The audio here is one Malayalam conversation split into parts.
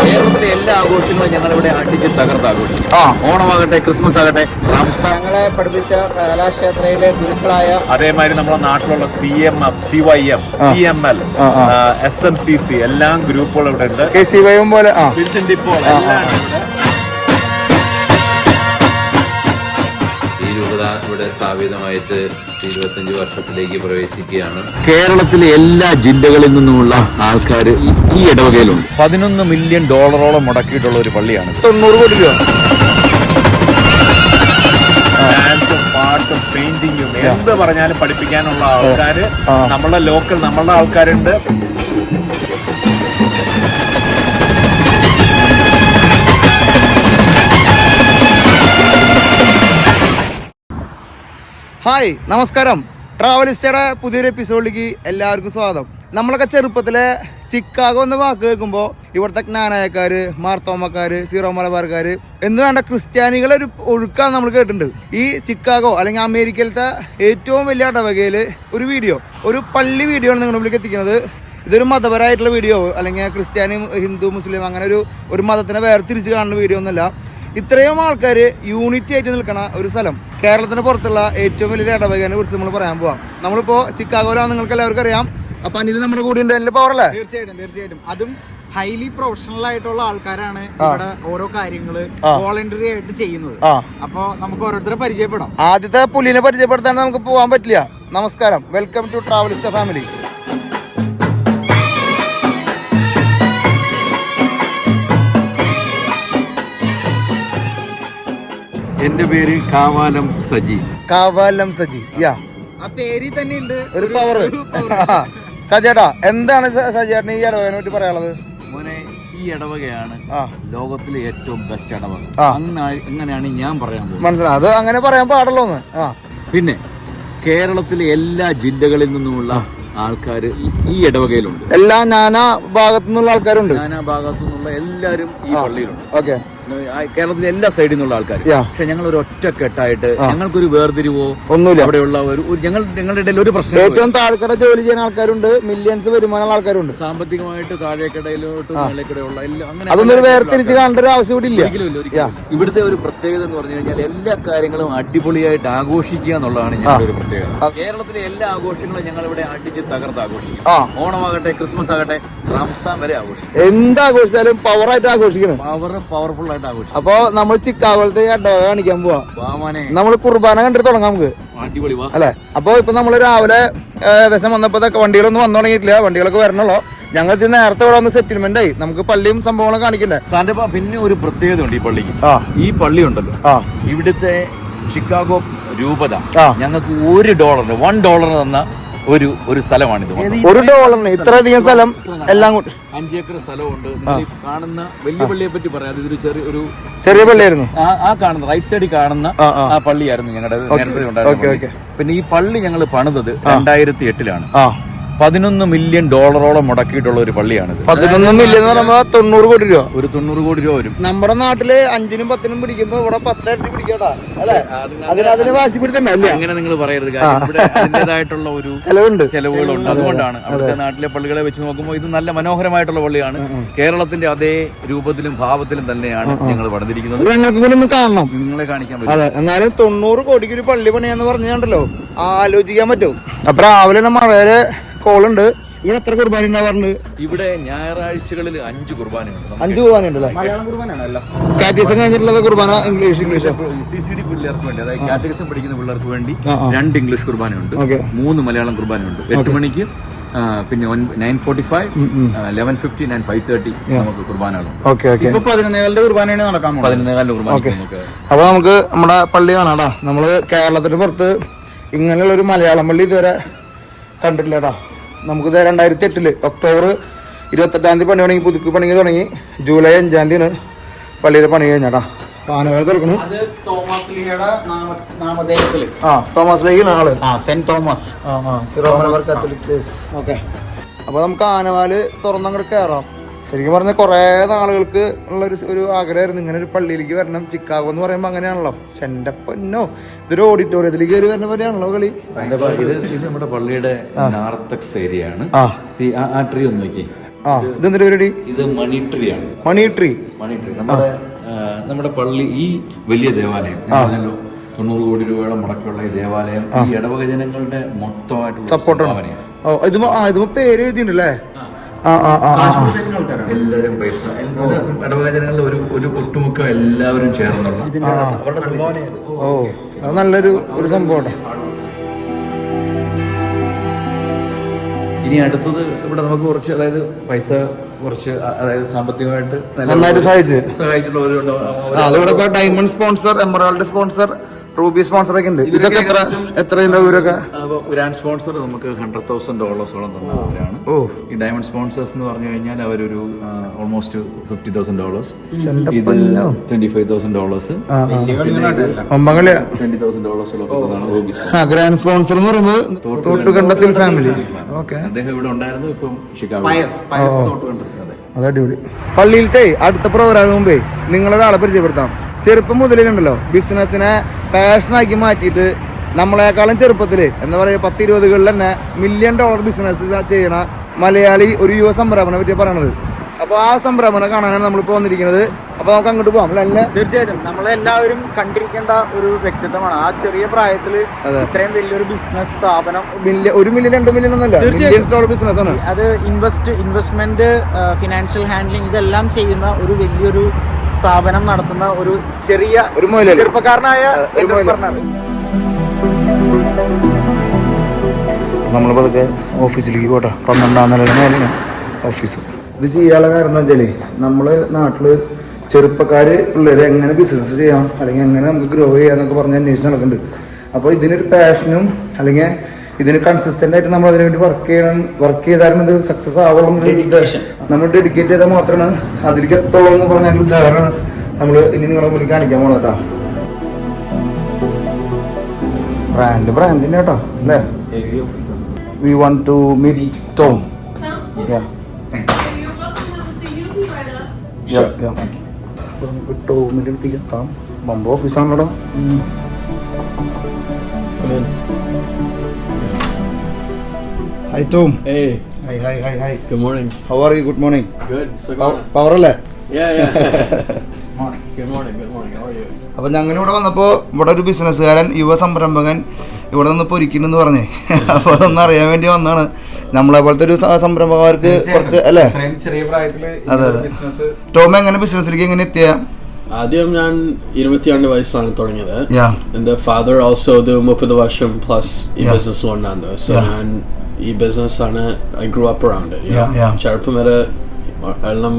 കേരളത്തിലെ എല്ലാ ആഘോഷങ്ങളും ഞങ്ങളിവിടെ അടിച്ച് തകർത്ത് ആഘോഷിക്കും. ഓണമാകട്ടെ, ക്രിസ്മസ് ആകട്ടെ, റംസാൻ. ഞങ്ങളെ പഠിപ്പിച്ച കലാക്ഷേത്രയിലെ ഗുരുക്കളായ അതേമാതിരി നമ്മുടെ നാട്ടിലുള്ള CMM, CYM, CML, SMCC എല്ലാം ഗ്രൂപ്പുകൾ ഇവിടെ ഉണ്ട്. KCYM പോലെ ഇവിടെ സ്ഥാപിതമായിട്ട് 25 വർഷത്തിലേക്ക് പ്രവേശിക്കുകയാണ്. കേരളത്തിലെ എല്ലാ ജില്ലകളിൽ നിന്നുമുള്ള ആൾക്കാർ ഈ ഇടവകയിലുണ്ട്. $11 മില്യൺ മുടക്കിയിട്ടുള്ള ഒരു പള്ളിയാണ്. 90 കോടി രൂപ. ഡാൻസും പാട്ടും പെയിന്റിങ്ങും എന്ത് പറഞ്ഞാലും പഠിപ്പിക്കാനുള്ള ആൾക്കാര് നമ്മളുടെ ലോക്കൽ നമ്മളുടെ ആൾക്കാരുണ്ട്. ഹായ്, നമസ്കാരം. ട്രാവലിസ്റ്റയുടെ പുതിയൊരു എപ്പിസോഡിലേക്ക് എല്ലാവർക്കും സ്വാഗതം. നമ്മളൊക്കെ ചെറുപ്പത്തിലെ ചിക്കാഗോ എന്ന വാക്ക് കേൾക്കുമ്പോൾ ഇവിടുത്തെ ജ്ഞാനായക്കാര്, മാർത്തോമക്കാര്, സീറോ മലബാർക്കാര് എന്ന് വേണ്ട ക്രിസ്ത്യാനികളെ ഒരു ഒഴുക്കാണ് നമ്മൾ കേട്ടിട്ടുണ്ട്. ഈ ചിക്കാഗോ അല്ലെങ്കിൽ അമേരിക്കയിലത്തെ ഏറ്റവും വലിയ ഇടവകയില് ഒരു പള്ളി വീഡിയോ ആണ് നിങ്ങളുടെ മുന്നിലേക്ക് എത്തിക്കുന്നത്. ഇതൊരു മതപരമായിട്ടുള്ള വീഡിയോ അല്ലെങ്കിൽ ക്രിസ്ത്യാനി, ഹിന്ദു, മുസ്ലിം അങ്ങനെ ഒരു മതത്തിനെ വേർതിരിച്ച് കാണുന്ന വീഡിയോ ഒന്നുമല്ല. ഇത്രയും ആൾക്കാർ യൂണിറ്റി ആയിട്ട് നിൽക്കണ ഒരു സ്ഥലം, കേരളത്തിന് പുറത്തുള്ള ഏറ്റവും വലിയൊരു ഇടവകയെ കുറിച്ച് നമ്മൾ പറയാൻ പോവാം. നമ്മളിപ്പോൾ ചിക്കാഗോയിലാണ്, നിങ്ങൾക്ക് എല്ലാവർക്കും അറിയാം. അപ്പൊ അനിൽ നമ്മുടെ കൂടി ഉണ്ട്. അതിന്റെ പവർ അല്ലേ? തീർച്ചയായിട്ടും. അതും ഹൈലി പ്രൊഫഷണൽ ആയിട്ടുള്ള ആൾക്കാരാണ് ഇവിടെ ഓരോ കാര്യങ്ങള് വോളണ്ടറി ആയിട്ട് ചെയ്യുന്നത്. അപ്പൊ നമുക്ക് ഓരോരുത്തരെ പരിചയപ്പെടാം. ആദ്യത്തെ പുലിനെ പരിചയപ്പെടുത്താൻ നമുക്ക് പോകാൻ പറ്റില്ല. നമസ്കാരം, വെൽക്കം ടു ട്രാവലിസ്റ്റ് ഫാമിലി. എന്റെ പേര് കാവാലം സജി. യാ, ആ പേരിൽ തന്നെ ഉണ്ട് ഒരു പവർ. സജേട്ടാ, എന്താണ് സജേട്ടന് ഈ ഇടവകനെ പറ്റി പറയാനുള്ളത്? മോനെ, ഈ ഇടവകയാണ് ലോകത്തിലെ ഏറ്റവും ബെസ്റ്റ് ഇടവക. അങ്ങനെയാണ് ഞാൻ പറയാൻ പോകുന്നത്. മനസ്സിലായി, അത് അങ്ങനെ പറയാൻ പാടുള്ളൂ. പിന്നെ കേരളത്തിലെ എല്ലാ ജില്ലകളിൽ നിന്നുമുള്ള ആൾക്കാർ ഈ ഇടവകയിലുണ്ട്. എല്ലാ നാനാ ഭാഗത്തു നിന്നുള്ള ആൾക്കാരുണ്ട്. നാനാ ഭാഗത്തു നിന്നുള്ള എല്ലാവരും ഈ പള്ളിയിലുണ്ട്. ഓക്കെ, കേരളത്തിലെ എല്ലാ സൈഡിൽ നിന്നുള്ള ആൾക്കാർ. പക്ഷെ ഞങ്ങൾ ഒരു ഒറ്റക്കെട്ടായിട്ട്, ഞങ്ങൾക്കൊരു വേർതിരിവോ ഒന്നുമില്ല. അവിടെയുള്ള ഞങ്ങളുടെ ഇടയിൽ ഒരു പ്രശ്നം. ഏറ്റവും താഴെക്കട ജോലി ചെയ്യുന്ന ആൾക്കാരുണ്ട്, മില്യൺസ് വരുമാനമുള്ള ആൾക്കാരുണ്ട്. സാമ്പത്തികമായിട്ട് താഴേക്കടയിലോട്ട് മേലേക്കടയുള്ള എല്ലാം അതൊന്നും വേർതിരിച്ച് കാണേണ്ട ഒരു ആവശ്യം കൂടി ഇല്ല. ഒരിക്കലും. ഇവിടുത്തെ ഒരു പ്രത്യേകത എന്ന് പറഞ്ഞു കഴിഞ്ഞാൽ എല്ലാ കാര്യങ്ങളും അടിപൊളിയായിട്ട് ആഘോഷിക്കുക എന്നുള്ളതാണ് ഞങ്ങളുടെ ഒരു പ്രത്യേകത. കേരളത്തിലെ എല്ലാ ആഘോഷങ്ങളും ഞങ്ങൾ ഇവിടെ അടിച്ച് തകർത്ത് ആഘോഷിക്കും. ഓണമാകട്ടെ, ക്രിസ്മസ് ആകട്ടെ, റംസാൻ വരെ ആഘോഷിക്കും. എന്താഘോഷിച്ചാലും പവറായിട്ട് ആഘോഷിക്കണം. പവർഫുൾ ആയിട്ട്. അപ്പൊ നമ്മൾ ചിക്കാഗോളത്തെ ഇടവക കാണിക്കാൻ പോവാ. നമ്മൾ കുർബാന കണ്ടിട്ട് തുടങ്ങാം നമുക്ക്, അല്ലെ? അപ്പൊ ഇപ്പൊ നമ്മള് രാവിലെ ഏകദേശം വന്നപ്പോ വണ്ടികളൊന്നും വന്നു തുടങ്ങിയിട്ടില്ല, വണ്ടികളൊക്കെ വരണല്ലോ. ഞങ്ങൾ ഇത് നേരത്തെ ഇവിടെ വന്ന് സെറ്റിൽമെന്റ് ആയി. നമുക്ക് പള്ളിയും സംഭവങ്ങളും കാണിക്കണ്ടേ? പിന്നെ ഒരു പ്രത്യേകത ഉണ്ട് ഈ പള്ളിക്ക്. ഈ പള്ളി ഉണ്ടല്ലോ, ഇവിടുത്തെ ചിക്കാഗോ രൂപത ഞങ്ങൾക്ക് $1 തന്ന ഒരു സ്ഥലമാണിത്. $1 ഇത്രയധികം സ്ഥലം എല്ലാം കൂടി 5 ഏക്കർ സ്ഥലമുണ്ട്. കാണുന്ന വലിയ പള്ളിയെ പറ്റി പറയാം, ഇതൊരു ചെറിയ പള്ളിയായിരുന്നു. ആ കാണുന്ന റൈറ്റ് സൈഡിൽ കാണുന്ന ആ പള്ളിയായിരുന്നു ഞങ്ങളുടെ നേരത്തെ ഉണ്ടായിരുന്നത്. പിന്നെ ഈ പള്ളി ഞങ്ങൾ പണിതത് 2008-ലാണ്. $11 മില്യൺ മുടക്കിയിട്ടുള്ള ഒരു പള്ളിയാണിത്. 11 മില്യൺ എന്ന് പറയുമ്പോൾ 90 കോടി രൂപ. ഒരു 90 കോടി രൂപ വരും. നമ്മുടെ നാട്ടില് 5-നും 10-നും പിടിക്കുമ്പോ ഇവിടെ 10 ഇരട്ടി പിടിക്കട്ടാ, അല്ലെ? അതിന് വാശി പിടിച്ചല്ലേ? അങ്ങനെ നിങ്ങൾ പറയരുത്. ഇവിടെ അതിൻ്റെതായിട്ടുള്ള ഒരു ചെലവുകളുണ്ട്. അതുകൊണ്ടാണ് അവിടുത്തെ നാട്ടിലെ പള്ളികളെ വെച്ച് നോക്കുമ്പോൾ ഇത് നല്ല മനോഹരമായിട്ടുള്ള പള്ളിയാണ്. കേരളത്തിന്റെ അതേ രൂപത്തിലും ഭാവത്തിലും തന്നെയാണ് ഞങ്ങൾ പണിതിരിക്കുന്നത്. ഞങ്ങൾക്ക് കാണണം, നിങ്ങളെ കാണിക്കാൻ പറ്റും. എന്നാലും 90 കോടിക്ക് ഒരു പള്ളി പണിയാന്ന് പറഞ്ഞാണ്ടല്ലോ, ആലോചിക്കാൻ പറ്റും. അപ്പൊ രാവിലെ മഴയില് കോളുണ്ട്. ഇവിടെ എത്ര കുർബാന ഉണ്ടാവാറുണ്ട്? ഇവിടെ ഞായറാഴ്ചകളിൽ 5 കുർബാനയുണ്ട്. 5 കുർബാനയുണ്ടല്ലോ. മലയാളം കുർബാനയാണല്ലോ. കാറ്റഗറിസം കഴിഞ്ഞിട്ടുള്ളത് കുർബാന ഇംഗ്ലീഷ് CCD പിള്ളേർക്ക് വേണ്ടി, അതായത് കാറ്റഗറിസം പഠിക്കുന്ന പിള്ളേർക്ക് വേണ്ടി 2 ഇംഗ്ലീഷ് കുർബാനയുണ്ട്, 3 മലയാളം കുർബാനയുണ്ട്. 8 മണിക്ക്, പിന്നെ 9:45, 11:50 and 5:30 നമുക്ക് കുർബാനകളുണ്ട്. ഇപ്പൊ 11 കുർബാനയാണ് നടക്കാൻ പോകുന്നത്. 11 കുർബാന. അപ്പൊ നമുക്ക് നമ്മുടെ പള്ളി കാണാടാ. നമ്മള് കേരളത്തിന് പുറത്ത് ഇങ്ങനെയുള്ള ഒരു മലയാളം പള്ളി ഇതുവരെ കണ്ടിട്ടില്ലടാ. നമുക്കിത് 2008 ഒക്ടോബർ 28 പണി തുടങ്ങി, പുതുക്കി പണി തുടങ്ങി. ജൂലൈ 5 പള്ളിയുടെ പണി കഴിഞ്ഞാടാ. ആനവേല തുറക്കണു. തോമസ് ലീയുടെ നാമധേയത്തില്. തോമസ് ലീഗിന് ആള് സെന്റ് തോമസ്. ഓക്കെ, അപ്പൊ നമുക്ക് ആനവാല് തുറന്നങ്ങോട്ട് കയറാം. ശരിക്കും പറഞ്ഞാൽ കുറേ നാളുകൾക്ക് ഒരു ആഗ്രഹമായിരുന്നു ഇങ്ങനെ ഒരു പള്ളിയിലേക്ക് വരണം. ചിക്കാഗോ എന്ന് പറയുമ്പോൾ അങ്ങനെയാണല്ലോ. എന്റെ പൊന്നോ, ഇതൊരു ഓഡിറ്റോറിയത്തിലേക്ക് കയറി വരുന്ന പോലെയാണല്ലോ കളി. ഇത് നമ്മുടെ പള്ളിയുടെ നാർത്തക്സ് ഏരിയ ആണ്. ആ ട്രീ ഒന്ന് നോക്കി. ആ ഇതെന്തൊരു പരിപാടി? ഇത് മണി ട്രീ ആണ്. മണി ട്രീ. മണി ട്രീ നമ്മുടെ പള്ളി, ഈ വലിയ ദേവാലയം 90 കോടി രൂപയുടെ മുടക്കുള്ള ഈ ദേവാലയം ഈ ഇടവക ജനങ്ങളുടെ മൊത്തമായിട്ടുള്ള സംഭാവനയാണ്. ഇതിപ്പോ പേര് എഴുതിയിട്ടുണ്ടല്ലേ? എല്ലാവരും പൈസ, ഇടവക ജനങ്ങളുടെ ഒരു ഒട്ടുമുക്ക എല്ലാവരും ചേർന്നുള്ള അവരുടെ സംഭാവനയാണ്. ഓ അത് നല്ലൊരു സംഭവം. ഇനി അടുത്തത് ഇവിടെ നമുക്ക് കുറച്ച്, അതായത് പൈസ കുറച്ച്, അതായത് സാമ്പത്തികമായിട്ട് നന്നായിട്ട് സഹായിച്ചിട്ടുള്ളവരുണ്ട്. അതിവിടെ diamond sponsor, emerald sponsor, Ruby sponsor ഒക്കെ ഉണ്ട്. ഇതൊക്കെ എത്ര ഇവരൊക്കെ? ഗ്രാൻഡ് സ്പോൺസർ നമുക്ക് $100,000 തന്നവരാണ്. ഈ ഡയമണ്ട് സ്പോൺസേഴ്സ് എന്ന് പറഞ്ഞു കഴിഞ്ഞാൽ അവരൊരു ഓൾമോസ്റ്റ് $50,000, ഇത് $25,000, ഗ്രാൻഡ് സ്പോൺസർ എന്ന് പറയുമ്പോൾ തോട്ടുകണ്ടത്തിൽ ഫാമിലി. അദ്ദേഹം ഇവിടെ ഉണ്ടായിരുന്നു, ഇപ്പം ഷിക്കാഗോ. അത് അടിപൊളി. പള്ളിയിലത്തെ അടുത്ത പ്രോഗ്രാമിന് മുമ്പേ നിങ്ങളൊരാളെ പരിചയപ്പെടുത്താം. ചെറുപ്പം മുതലേ ഉണ്ടല്ലോ ബിസിനസ്സിനെ പാഷനാക്കി മാറ്റിയിട്ട് നമ്മളെക്കാളും ചെറുപ്പത്തിൽ എന്താ പറയുക 10-20കളിൽ തന്നെ $1 മില്യൺ ബിസിനസ് ചെയ്യണ മലയാളി ഒരു യുവ സംരംഭനെ പറ്റിയാണ് പറയണത്. അപ്പോൾ ആ സംരംഭനെ കാണാനാണ് നമ്മളിപ്പോൾ വന്നിരിക്കുന്നത്. അപ്പോൾ നമുക്ക് അങ്ങോട്ട് പോകാം അല്ലേ? തീർച്ചയായിട്ടും നമ്മളെല്ലാവരും കണ്ടിരിക്കേണ്ട ഒരു വ്യക്തിത്വമാണ്. ആ ചെറിയ പ്രായത്തിൽ ഇത്രയും വലിയൊരു ബിസിനസ് സ്ഥാപനം, $1 മില്യൺ 2 മില്യൺ ഒന്നല്ല, $millions ബിസിനസ് ആണ്. അത് ഇൻവെസ്റ്റ്മെന്റ്, ഫിനാൻഷ്യൽ ഹാൻഡ്ലിംഗ് ഇതെല്ലാം ചെയ്യുന്ന ഒരു വലിയൊരു സ്ഥാപനം നടത്തുന്ന ഒരു ചെറുപ്പക്കാരനായ നമ്മളിപ്പോൾ അതൊക്കെ ഓഫീസിലേക്ക് പോട്ടെ. 12ാം നിലയിൽ മേലാണ് ഓഫീസ്. ഇത് ചെയ്യാനുള്ള കാരണം എന്താ വെച്ചാൽ നമ്മള് നാട്ടില് ചെറുപ്പക്കാര് പിള്ളേര് എങ്ങനെ ബിസിനസ് ചെയ്യാം അല്ലെങ്കിൽ എങ്ങനെ നമുക്ക് ഗ്രോ ചെയ്യാന്നൊക്കെ പറഞ്ഞ് അന്വേഷിച്ച് നടക്കുന്നുണ്ട്. അപ്പോൾ ഇതിനൊരു പാഷനും അല്ലെങ്കിൽ ഇതിന് കൺസിസ്റ്റന്റ് ആയിട്ട് നമ്മൾ അതിനുവേണ്ടി വർക്ക് ചെയ്താലും ഇത് സക്സസ് ആവുള്ളൂ. നമ്മൾ ഡെഡിക്കേറ്റ് ചെയ്താൽ മാത്രമാണ് അതിലേക്ക് എത്തുള്ളൂ എന്ന് പറഞ്ഞാൽ ഉദാഹരണമാണ് നമ്മൾ ഇനി നിങ്ങളെ മുന്നിൽ കാണിക്കാൻ പോണത് കേട്ടോ. ബ്രാൻഡിന്റെ കേട്ടോ അല്ലേ? We want to meet Tom. Yeah. നമുക്ക് ടോമിന്റെ അടുത്തേക്ക് എത്താം. ബംബ ഓഫീസാണല്ലോ. Hi Tom. Hey. Hi. Good morning. How are you? Good morning. Good. Power അല്ലേ? Yeah. Good morning. How are you? അപ്പൊ ഞങ്ങളിവിടെ വന്നപ്പോൾ ഇവിടെ ഒരു ബിസിനസ്സുകാരൻ, യുവ സംരംഭകൻ ഇവിടെ നിന്ന് പൊരിക്കുന്നെന്ന് പറഞ്ഞേ. അപ്പൊ അതൊന്നും അറിയാൻ വേണ്ടി വന്നാണ്. നമ്മളെ പോലത്തെ ഒരു സംരംഭകർക്ക് കുറച്ച് അല്ലേ? അതെ. ടോം എങ്ങനെ ബിസിനസ്സിലേക്ക് എങ്ങനെ എത്തിയ? ആദ്യം ഞാൻ 22 വയസ്സിലാണ് തുടങ്ങിയത്. എന്റെ ഫാദർ ഓൾസോ ഒരു 30 വർഷം പ്ലസ് ഈ ബിസിനസ് ഉണ്ടായിരുന്നു. സോ ഞാൻ ഈ ബിസിനസ് ആണ് I grew up around it. ചെറുപ്പം വരെ എല്ലാം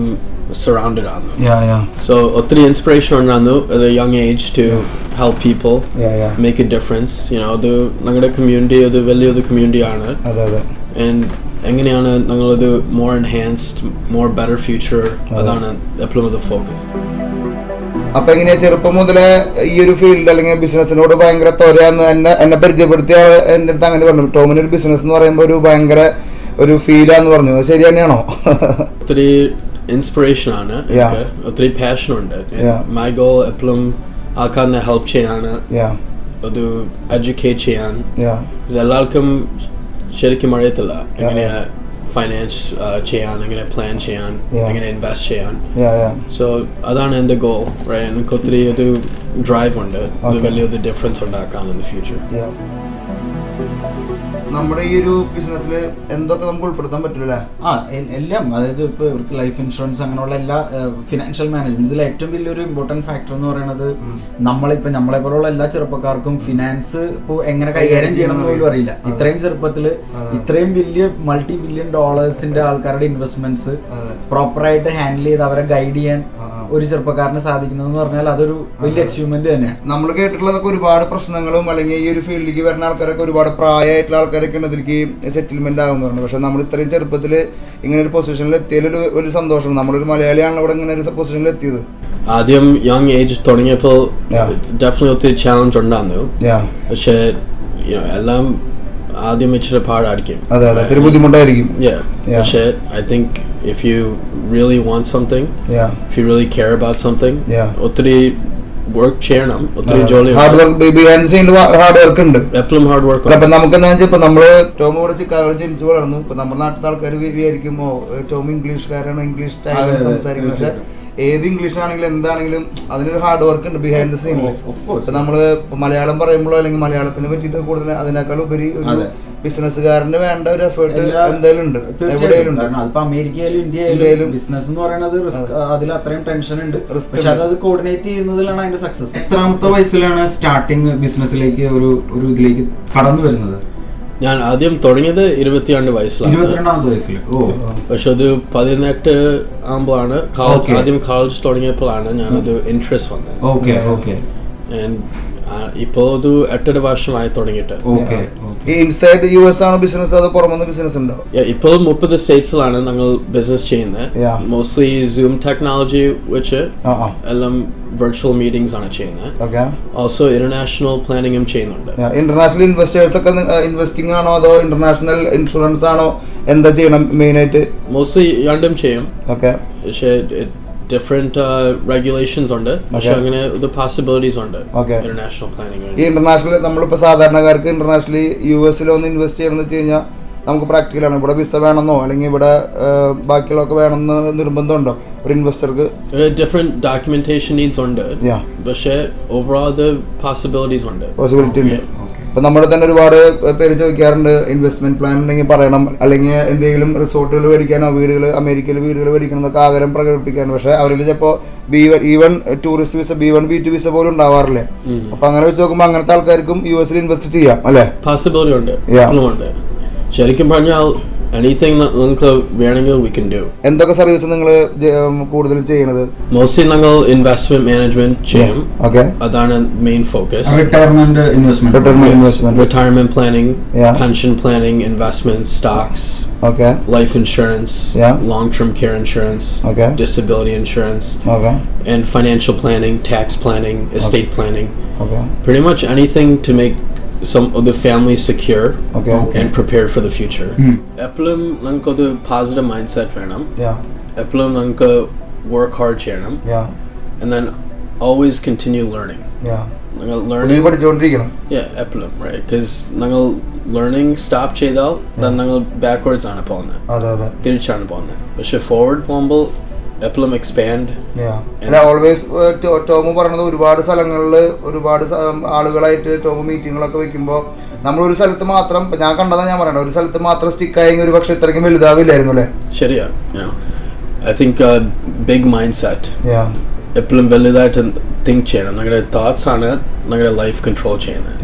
surrounded on them. So ഒത്തിരി inspiration ഉണ്ടായിരുന്നു at a young age to help people make a difference. അത് ഞങ്ങളുടെ കമ്മ്യൂണിറ്റി ഒരു വലിയൊരു കമ്മ്യൂണിറ്റി ആണ്. And എങ്ങനെയാണ് ഞങ്ങളൊരു more enhanced, more better future, അതാണ് എപ്പോഴും ഒരു ഫോക്കസ്. അപ്പൊ എങ്ങനെയാ ചെറുപ്പം മുതലേ ഈ ഒരു ഫീൽഡ് അല്ലെങ്കിൽ ബിസിനസിനോട് ഭയങ്കര ത്വരയാന്ന് എന്നെ പരിചയപ്പെടുത്തിയ എന്റെ അടുത്ത് അങ്ങനെ പറഞ്ഞു. ടോമിന് ഒരു ബിസിനസ് എന്ന് പറയുമ്പോൾ ഒരു ഭയങ്കര ഒരു ഫീലാന്ന് പറഞ്ഞു. അത് ശരി തന്നെയാണോ? ഒത്തിരി ഇൻസ്പിറേഷൻ ആണ്, ഒത്തിരി പാഷൻ ഉണ്ട്. മൈ ഗോൾ എപ്പോഴും ആൾക്കാരെ ഹെൽപ്പ് ചെയ്യാനാണ്, അത് എഡ്യൂക്കേറ്റ് ചെയ്യാൻ. എല്ലാവർക്കും ശരിക്കും അറിയത്തില്ല എങ്ങനെയാ ഫൈനാൻസ് ചെയ്യാൻ, എങ്ങനെ പ്ലാൻ ചെയ്യാൻ, എങ്ങനെ ഇൻവെസ്റ്റ് ചെയ്യാൻ. സോ അതാണ് എന്റെ ഗോൾ. എനിക്ക് ഒത്തിരി ഒരു ഡ്രൈവ് ഉണ്ട്, വലിയൊരു ഡിഫറൻസ് ഉണ്ടാക്കാൻ ഇൻ ദി ഫ്യൂച്ചർ. നമ്മുടെ ഈ ഒരു ബിസിനസ്സിൽ എന്തൊക്കെ നമുക്ക് ഉൾപ്പെടുത്താൻ പറ്റില്ല? എല്ലാം. അതായത് ഇപ്പോൾ ഇവർക്ക് ലൈഫ് ഇൻഷുറൻസ് അങ്ങനെയുള്ള എല്ലാ ഫിനാൻഷ്യൽ മാനേജ്മെന്റ്, ഇതിൽ ഏറ്റവും വലിയൊരു ഇമ്പോർട്ടൻറ്റ് ഫാക്ടർ എന്ന് പറയുന്നത് നമ്മളെ പോലുള്ള എല്ലാ ചെറുപ്പക്കാർക്കും ഫിനാൻസ് ഇപ്പോൾ എങ്ങനെ കൈകാര്യം ചെയ്യണം എന്ന് പോലും അറിയില്ല. ഇത്രയും ചെറുപ്പത്തിൽ ഇത്രയും വലിയ $multi-billion ആൾക്കാരുടെ ഇൻവെസ്റ്റ്മെന്റ്സ് പ്രോപ്പറായിട്ട് ഹാൻഡിൽ ചെയ്ത് അവരെ ഗൈഡ് ചെയ്യാൻ ഒരു ചെറുപ്പക്കാരന് സാധിക്കുന്നതെന്ന് പറഞ്ഞാൽ അതൊരു വലിയ അച്ചീവ്മെന്റ് തന്നെയാണ്. നമ്മൾ കേട്ടിട്ടുള്ളതൊക്കെ ഒരുപാട് പ്രശ്നങ്ങളും അല്ലെങ്കിൽ ഈ ഒരു ഫീൽഡിലേക്ക് വരുന്ന ആൾക്കാരൊക്കെ ഒരുപാട് പ്രായമായിട്ടുള്ള ആൾക്കാരൊക്കെ ഉണ്ട് ഇതിലേക്ക് സെറ്റിൽമെന്റ് ആകുന്ന പറഞ്ഞു. പക്ഷെ നമ്മൾ ഇത്രയും ചെറുപ്പത്തിൽ ഇങ്ങനെ ഒരു പൊസിഷനിൽ എത്തിയതിൽ ഒരു സന്തോഷം. നമ്മളൊരു മലയാളിയാണല്ലോ ഇവിടെ ഇങ്ങനെ ഒരു പൊസിഷനിൽ എത്തിയത്. ആദ്യം യങ് ഏജ് തുടങ്ങിയപ്പോൾ ഡെഫിനറ്റ്ലി ഒത്തിരി ചാലഞ്ച് ഉണ്ടായിരുന്നു. പക്ഷേ എല്ലാം ആദ്യം ഇച്ചിരി പാടായിരിക്കും, ഒത്തിരി ബുദ്ധിമുട്ടായിരിക്കും. പക്ഷേ I think if you really want something, if you really care about something, ഒത്തിരി വർക്ക് ചെയ്യണം, ഒത്തിരി ജോലി ഹാർഡ് വർക്ക് ബിഹൈൻഡ് സീനിൽ ഹാർഡ് വർക്ക് ഉണ്ട്, എപ്പോഴും ഹാർഡ് വർക്ക്. അപ്പൊ നമുക്ക് എന്താ വെച്ചാൽ ഇപ്പൊ നമ്മള് ടോം ഇവിടെ ചിക്കാഗോ ജനിച്ചു വളർന്നു. ഇപ്പൊ നമ്മുടെ നാട്ടിലത്തെ ആൾക്കാർ വിചാരിക്കുമോ ടോം ഇംഗ്ലീഷുകാരാണ്, ഇംഗ്ലീഷ് സ്റ്റൈലിൽ സംസാരിക്കുന്നത്. പക്ഷെ ഏത് ഇംഗ്ലീഷ് ആണെങ്കിലും എന്താണെങ്കിലും അതിനൊരു ഹാർഡ് വർക്ക് ഉണ്ട് ബിഹൈൻഡ് ദ സീനിൽ. ഇപ്പൊ നമ്മള് മലയാളം പറയുമ്പോഴോ അല്ലെങ്കിൽ മലയാളത്തിനെ പറ്റിയിട്ട് കൂടുതൽ അതിനേക്കാൾ ഉപരി ഒരു ബിസിനസ്സുകാരന് വേണ്ട ഒരു എഫേർട്ട് എന്തായാലും ഉണ്ട്, എവിടെയും ഉണ്ട്. അതിപ്പോ അമേരിക്കയിലും ഇന്ത്യയിലും ബിസിനസ് എന്ന് പറയുന്നത് അതിൽ അത്രയും ടെൻഷൻ ഉണ്ട്. പക്ഷെ അത് കോർഡിനേറ്റ് ചെയ്യുന്നതിലാണ് അതിന്റെ സക്സസ്. എത്രാമത്തെ വയസ്സിലാണ് സ്റ്റാർട്ടിങ് ബിസിനസ്സിലേക്ക് ഒരു ഇതിലേക്ക് കടന്നു വരുന്നത്? ഞാൻ ആദ്യം തുടങ്ങിയത് 22 വയസ്സിലാണ്. 22ാമത്തെ വയസ്സിൽ. പക്ഷെ അത് 18 ആകുമ്പോഴാണ് ആദ്യം കോളേജ് തുടങ്ങിയപ്പോഴാണ് ഞാനത് ഇൻട്രസ്റ്റ് വന്നത്. ഇപ്പോ ഒരു 8 വർഷമായി തുടങ്ങിയിട്ട്. ഇൻസൈഡ് US ആണ് ബിസിനസ്, അതോ പുറമെ ബിസിനസ് ഉണ്ടോ? ഇപ്പോൾ 30 സ്റ്റേറ്റ്സിലാണ് ഞങ്ങൾ ബിസിനസ് ചെയ്യുന്നത്. മോസ്റ്റ്ലി സൂം ടെക്നോളജി വെച്ച് എല്ലാം വെർച്വൽ മീറ്റിംഗ്സ് ആണ് ചെയ്യുന്നത്. ഓൾസോ ഇന്റർനാഷണൽ പ്ലാനിങ്ങും ചെയ്യുന്നുണ്ട്. ഇന്റർനാഷണൽ ഇൻവെസ്റ്റേഴ്സ് ഒക്കെ ഇൻവെസ്റ്റിംഗ് ആണോ അതോ ഇന്റർനാഷണൽ ഇൻഷുറൻസ് ആണോ, എന്താ ചെയ്യണം മെയിൻ ആയിട്ട്? മോസ്റ്റ്ലി രണ്ടും ചെയ്യും. പക്ഷേ ഡിഫറെന്റ് റെഗുലേഷൻസ് ഉണ്ട്, പക്ഷെ അങ്ങനെ പോസിബിലിറ്റീസ് ഉണ്ട് ഇന്റർനാഷണൽ പ്ലാനിങ്. ഈ ഇന്റർനാഷണൽ നമ്മളിപ്പോ സാധാരണക്കാർക്ക് ഇന്റർനാഷണലി US ഒന്ന് ഇൻവെസ്റ്റ് ചെയ്യണമെന്ന് വെച്ച് കഴിഞ്ഞാൽ നമുക്ക് പ്രാക്ടിക്കലാണ്. ഇവിടെ വിസ വേണമെന്നോ അല്ലെങ്കിൽ ഇവിടെ ബാക്കിയുള്ളതൊക്കെ വേണമെന്ന് നിർബന്ധമുണ്ടോ ഒരു ഇൻവെസ്റ്റർക്ക്? ഡിഫറെന്റ് ഡോക്യുമെന്റേഷൻ നീഡ്സ് ഉണ്ട്, പക്ഷേ ഓവറോൾ പോസിബിലിറ്റീസ് ഉണ്ട്. പോസിബിലിറ്റി ഉണ്ട്. ഇപ്പൊ നമ്മുടെ തന്നെ ഒരുപാട് പേര് ചോദിക്കാറുണ്ട് ഇൻവെസ്റ്റ്മെന്റ് പ്ലാൻ ഉണ്ടെങ്കിൽ പറയണം, അല്ലെങ്കിൽ എന്തെങ്കിലും റിസോർട്ടുകൾ മേടിക്കാനോ വീടുകൾ അമേരിക്കയിൽ വീടുകൾ മേടിക്കണം എന്നൊക്കെ ആഗ്രഹം പ്രകടിപ്പിക്കാനോ. പക്ഷെ അവരിൽ ചിലപ്പോൾ even tourist visa B1 B2 visa പോലും ഉണ്ടാവാറില്ലേ. അപ്പൊ അങ്ങനെ വെച്ച് നോക്കുമ്പോൾ അങ്ങനത്തെ ആൾക്കാർക്കും US ഇൻവെസ്റ്റ് ചെയ്യാം അല്ലെ? പോസിബിലിറ്റി ഉണ്ട്. ശരിക്കും പറഞ്ഞാൽ anything നിങ്ങൾക്ക് വേണമെങ്കിൽ we can do. എന്തൊക്കെ സർവീസ് നിങ്ങൾ കൂടുതൽ ചെയ്യുന്നത്? മോസ്റ്റ്ലി ഞങ്ങൾ ഇൻവെസ്റ്റ്മെന്റ് മാനേജ്മെന്റ് ചെയ്യും. അതാണ് main focus. Retirement planning, pension planning, investment, stocks, life insurance, long-term care insurance, disability insurance, and financial planning, tax planning, estate planning. Pretty much anything to make some of the family secure and prepared for the future. Eppalum nanku the positive mindset venom. Eppalum nanku work hard cheyanam. And then always continue learning. Learning പഠിച്ചുകൊണ്ടിരിക്കണം. Eppalum, right? Because nangal learning stop cheyidal then nangal backwards aanu povunna. Adha തിരിച്ചാണ് പോകുന്നത്. പക്ഷെ forward പോകുമ്പോൾ എപ്പോഴും എക്സ്പാൻഡ്. ഓൾവേസ് ടോം പറഞ്ഞത് ഒരുപാട് സ്ഥലങ്ങളിൽ ഒരുപാട് ആളുകളായിട്ട് ടോം മീറ്റിങ്ങുകളൊക്കെ വെക്കുമ്പോൾ നമ്മൾ ഒരു സ്ഥലത്ത് മാത്രം, ഞാൻ കണ്ടതാ ഞാൻ പറയണ്ട, ഒരു സ്ഥലത്ത് മാത്രം സ്റ്റിക്ക് ആയെങ്കിൽ ഒരു പക്ഷെ ഇത്രയ്ക്കും വലുതാവില്ലായിരുന്നു അല്ലേ? ശരിയാ. I think big mind set എപ്പോഴും വലുതായിട്ട് തിങ്ക് ചെയ്യണം. ഞങ്ങളുടെ തോട്ട്സ് ആണ് ഞങ്ങളുടെ ലൈഫ് കൺട്രോൾ ചെയ്യുന്നത്.